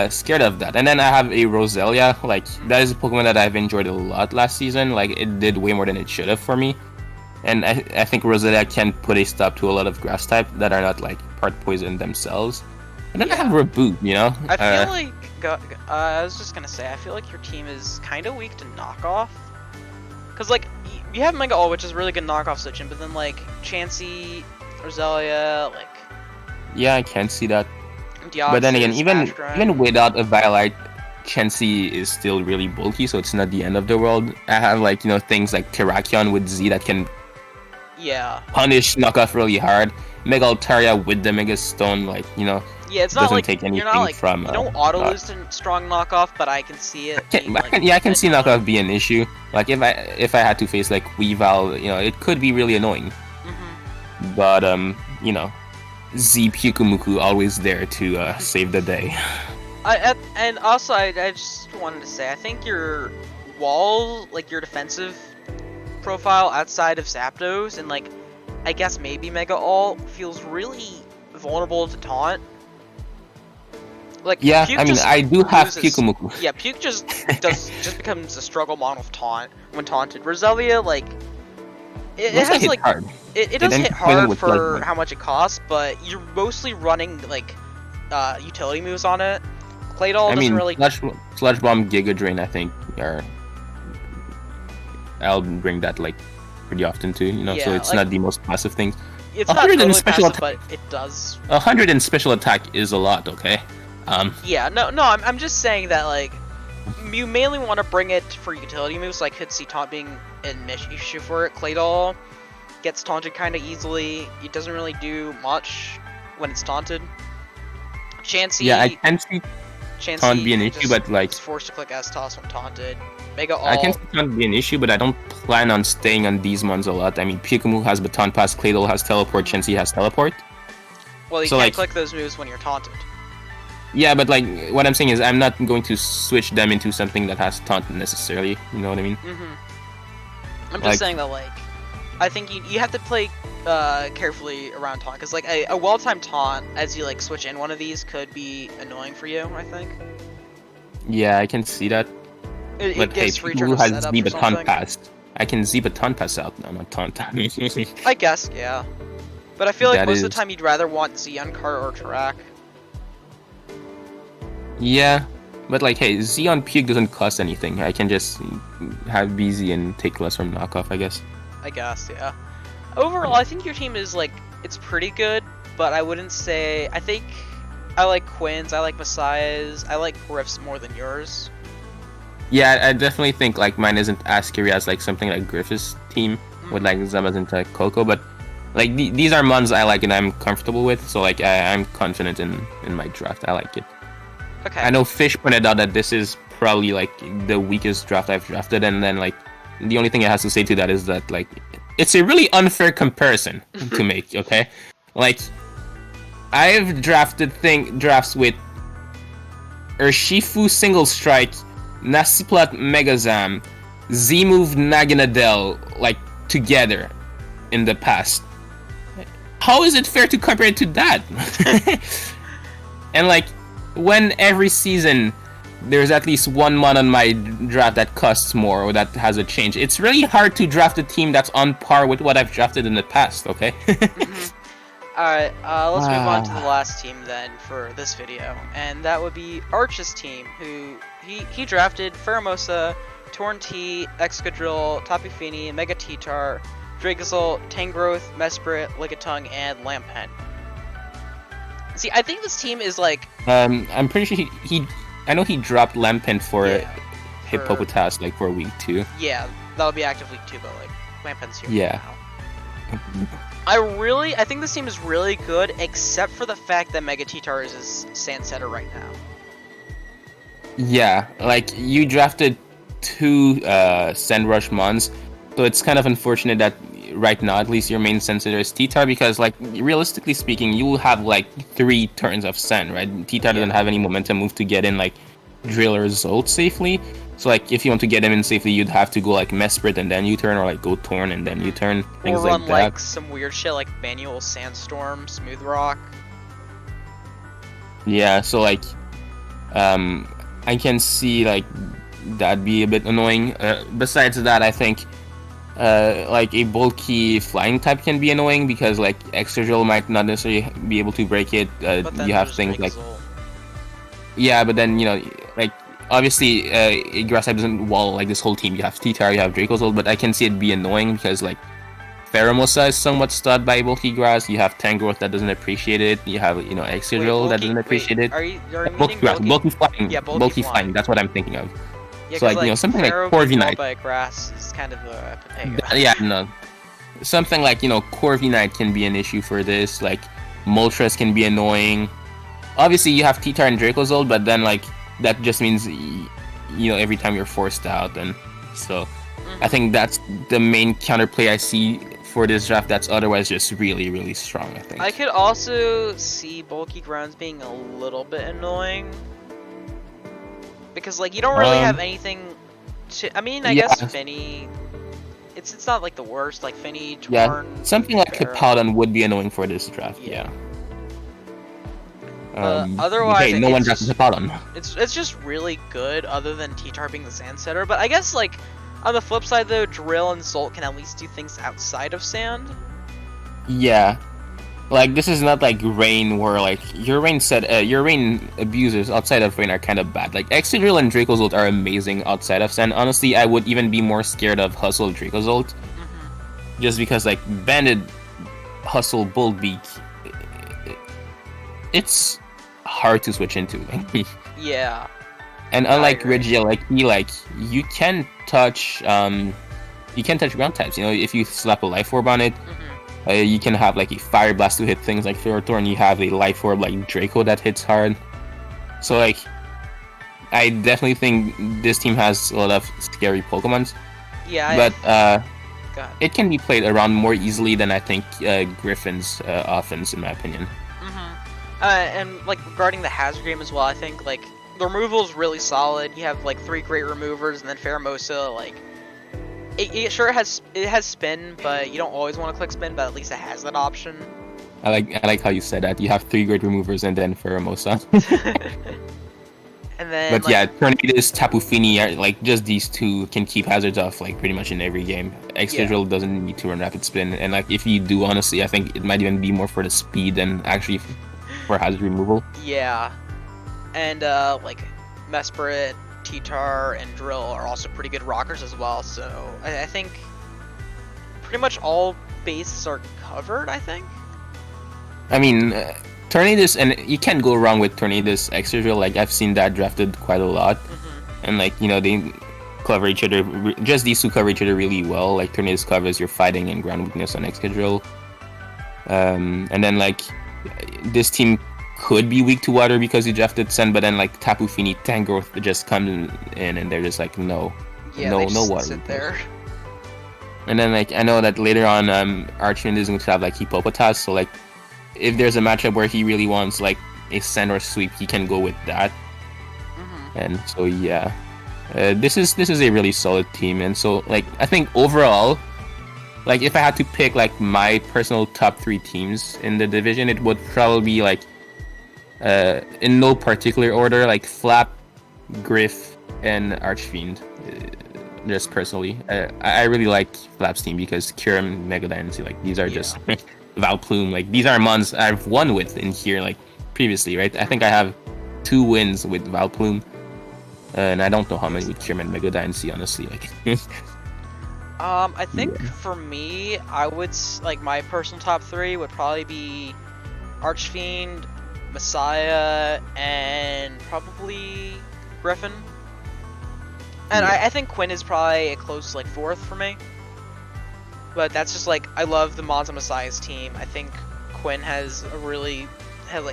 scared of that. And then I have a Roselia. Like, that is a Pokemon that I've enjoyed a lot last season. Like, it did way more than it should have for me. And I think Roselia can put a stop to a lot of grass type that are not like part poison themselves. And then I have Reboot, you know? I feel like, I was just gonna say, I feel like your team is kind of weak to knockoff. Because, like, you have Mega All, which is really good knockoff switching, but then, like, Chansey, Roselia, like... Yeah, I can see that. Deoxys, but then again, even Ashgram. without a Violite, Chansey is still really bulky, so it's not the end of the world. I have, like, you know, things like Terrakion with Z that can punish knockoff really hard. Mega Altaria with the Mega Stone, like, you know, it's not doesn't like take anything you're not like from. You don't auto lose to strong knockoff, but I can see it. I can see knockoff be an issue. Like, if I had to face like Weavile, you know, it could be really annoying. Mm-hmm. But you know, Z Pyukumuku always there to save the day. And also, I just wanted to say, I think your wall, like your defensive profile outside of Zapdos and like, I guess maybe Mega All, feels really vulnerable to taunt. Like, yeah, Puke I mean, I do have loses, Pyukumuku. Yeah, Puke just becomes a struggle mon with taunt when taunted. Roselia, like, it has like hard. It does hit hard for how much it costs, but you're mostly running like utility moves on it. Claydol doesn't really. Sludge Bomb, Giga Drain, I think are. I'll bring that like pretty often too, you know. Yeah, so it's like, not the most passive thing. It's not totally passive, but it does. 100 in special attack is a lot, okay? Yeah, no, I'm just saying that like you mainly want to bring it for utility moves, like could see taunt being an issue for it. Claydol gets taunted kind of easily. It doesn't really do much when it's taunted. Chansey. Yeah, I can see taunt be an issue, but like it's forced to click S-Toss when taunted. Mega All. I can see taunt be an issue, but I don't plan on staying on these mons a lot. I mean, Pyukumuku has Baton Pass, Claydol has Teleport, Chansey has Teleport. Well, you can't click those moves when you're taunted. Yeah, but like, what I'm saying is I'm not going to switch them into something that has taunt necessarily, you know what I mean? Mm-hmm. I'm just saying that, like, I think you have to play carefully around taunt, because like a well-timed taunt as you like switch in one of these could be annoying for you, I think. Yeah, I can see that. But hey, who has Z Baton Pass? I can Z Baton Pass out now, not taunt. I guess, yeah. But I feel like most of the time you'd rather want Z on cart or Tarak. Yeah, but like, hey, Z on Puke doesn't cost anything. I can just have BZ and take less from knockoff, I guess. I guess, yeah. Overall, I think your team is like, it's pretty good, but I wouldn't say, I think I like Quin's, I like Messiah's, I like Griff's more than yours. Yeah, I definitely think like mine isn't as scary as like something like Griffith's team with like Zamazenta Coco, but like these are mons I like and I'm comfortable with, so like I'm confident in my draft. I like it. Okay. I know Fish pointed out that this is probably like the weakest draft I've drafted, and then like the only thing I have to say to that is that like it's a really unfair comparison to make. Okay, like I've drafted drafts with Urshifu Single Strike, Nasiplat Megazam, Z-Move Naganadel, like, together in the past. How is it fair to compare it to that? And, like, when every season there's at least one mon on my draft that costs more or that has a change, it's really hard to draft a team that's on par with what I've drafted in the past, okay? Alright, let's move on to the last team then for this video, and that would be Arch's team, who he drafted Mosa, Torn T, Excadrill, Tapu Fini, Mega T-Tar, Dracozolt, Tangrowth, Mesprit, Lickitung, and Lampen. See, I think this team is like... I'm pretty sure I know he dropped Lampen for Hippopotas like for week 2. Yeah, that'll be active week 2, but like, Lampen's here now. I think this team is really good, except for the fact that Mega T-Tar is his Sand Setter right now. Yeah, like, you drafted 2 Sand Rush mons, so it's kind of unfortunate that right now, at least, your main Sand Setter is T-Tar, because, like, realistically speaking, you will have, like, 3 turns of Sand, right? T-Tar doesn't have any momentum move to get in, like, Drill or Zolt safely. So, like, if you want to get him in safely, you'd have to go, like, Mesprit and then U-turn, or, like, go Torn and then U-turn, things or run, like that. like, some weird shit like Manual Sandstorm, Smooth Rock. Yeah, so, like, I can see, like, that'd be a bit annoying. Besides that, I think, like, a bulky flying type can be annoying, because, like, Excadrill might not necessarily be able to break it. You have things like... Yeah, but then, you know, like, obviously, a grass type doesn't wall like this whole team. You have T-Tar, you have Dracozolt, but I can see it be annoying because, like, Mosa is somewhat stunned by bulky grass. You have Tangrowth that doesn't appreciate it. You have, you know, Excadrill that doesn't appreciate it. Are you bulky grass, bulky flying. Yeah, bulky flying. That's what I'm thinking of. Yeah, so, like, you know, something like Corviknight. By grass is kind of a yeah, no. Something like, you know, Corviknight can be an issue for this. Like, Moltres can be annoying. Obviously, you have T-Tar and Dracozolt, but then, like, that just means, you know, every time you're forced out, and so I think that's the main counterplay I see for this draft that's otherwise just really, really strong, I think. I could also see bulky grounds being a little bit annoying, because, like, you don't really have anything to... I mean, I guess Finny... It's not, like, the worst, like, Finny, Torn... Yeah, something like Hippowdon would be annoying for this draft, yeah. Otherwise, no one drafted Hippowdon. It's just really good, other than T-Tar being the Sand Setter. But I guess, like, on the flip side, though, Drill and Zolt can at least do things outside of Sand. Yeah, like, this is not like Rain, where, like, your Rain abusers outside of Rain are kind of bad. Like, Excadrill and Dracozolt are amazing outside of Sand. Honestly, I would even be more scared of Hustle Dracozolt, just because, like, Banded Hustle Bullbeak, it's hard to switch into. Yeah. And unlike Regieleki, like, you can touch ground types. You know, if you slap a Life Orb on it, you can have, like, a Fire Blast to hit things like Ferrothorn. You have a Life Orb like Draco that hits hard. So, like, I definitely think this team has a lot of scary Pokemons. Yeah. But it can be played around more easily than I think Gryphon's offense, in my opinion. And, like, regarding the hazard game as well, I think, like, the removal is really solid. You have, like, 3 great removers, and then Pheromosa, like, it sure has spin, but you don't always want to click spin, but at least it has that option. I like how you said that. You have 3 great removers and then Pheromosa. And then, but like, yeah, Tornadus, Tapu Fini, like, just these 2 can keep hazards off, like, pretty much in every game. Excadrill doesn't need to run rapid spin, and, like, if you do, honestly, I think it might even be more for the speed than actually for hazard removal. Yeah. And, like, Mesprit, T-Tar, and Drill are also pretty good rockers as well, so I think pretty much all bases are covered, I think. I mean, Tornadus, and you can't go wrong with Tornadus Excadrill. Like, I've seen that drafted quite a lot. and like they cover each other. Just these two cover each other really well. Like Tornadus covers your fighting and ground weakness on X control. And then like this team could be weak to water because you drafted Sun, but then like Tapu Fini Tangrowth just come in and they're just like no water. Sit there. And then like I know that later on Archfiend is going to have like Hippopotas, so like if there's a matchup where he really wants like a send or sweep, he can go with that. And so yeah, this is a really solid team, and so like I think overall, like if I had to pick like my personal top 3 teams in the division, it would probably be like in no particular order, like Flap, Gryph, and Archfiend. Just personally, I really like Flap's team because Kyurem, Mega Dynasty, like these are just Valplume, like these are mons I've won with in here like previously, right? I think I have 2 wins with Valplume. And I don't know how many with Kyurem and Mega Dynasty, honestly. Like, I think for me, I would like my personal top 3 would probably be Archfiend, Messiah, and probably Gryphon. And I think Quin is probably a close like 4th for me. But that's just like I love the Monza Messiah's team. I think Quin has a really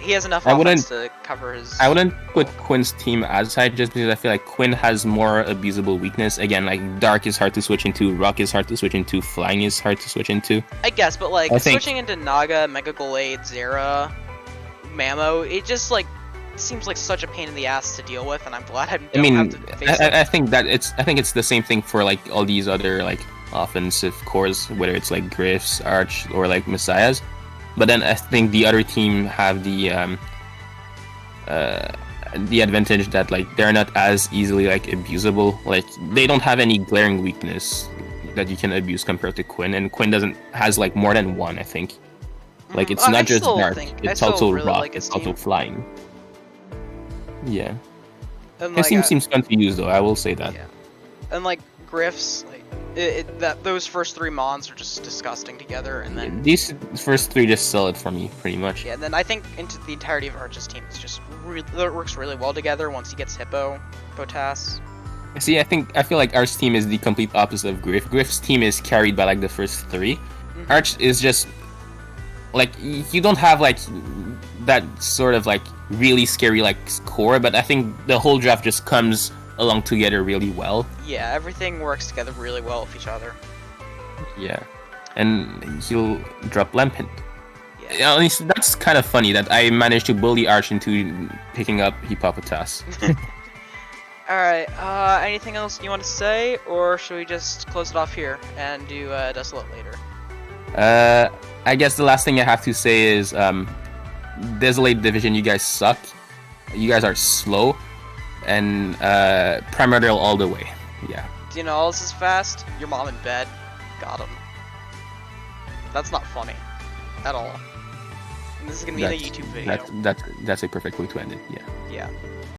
he has enough offense to cover his... I wouldn't put Quin's team as high just because I feel like Quin has more abusable weakness. Again, like Dark is hard to switch into, Rock is hard to switch into, Flying is hard to switch into. I guess, but like switching into Naga, Mega Gallade, Zera, Mamo, it just like seems like such a pain in the ass to deal with, and I'm glad I don't have to face it. I think it's the same thing for like all these other like offensive cores, whether it's like Gryphs, Arch, or like Messiahs. But then I think the other team have the advantage that like they're not as easily like abusable. Like they don't have any glaring weakness that you can abuse compared to Quin, and Quin has like more than one, I think. Like it's not just Dark, it's also really Rock, like it's also Flying. Yeah. And, his team seems fun to use though, I will say that. Yeah. And like Gryphs, like those first 3 mons are just disgusting together, and then these first 3 just sell it for me pretty much. Yeah, and then I think into the entirety of Arch's team is just it works really well together once he gets Hippopotas. See, I feel like Arch's team is the complete opposite of Gryph. Gryph's team is carried by like the first 3. Arch is just like you don't have like that sort of like really scary like core, but I think the whole draft just comes along together really well. Yeah, everything works together really well with each other. Yeah, and he'll drop Lampent. Yeah, that's kind of funny that I managed to bully Arch into picking up Hippopotas. Alright, anything else you want to say, or should we just close it off here and do Desolate later? I guess the last thing I have to say is Desolate Division, you guys suck. You guys are slow. And Primordial all the way. Yeah. Do you know all this is fast? Your mom in bed. Got him. That's not funny. At all. And this is gonna be in a YouTube video. That's a perfect way to end it, yeah. Yeah.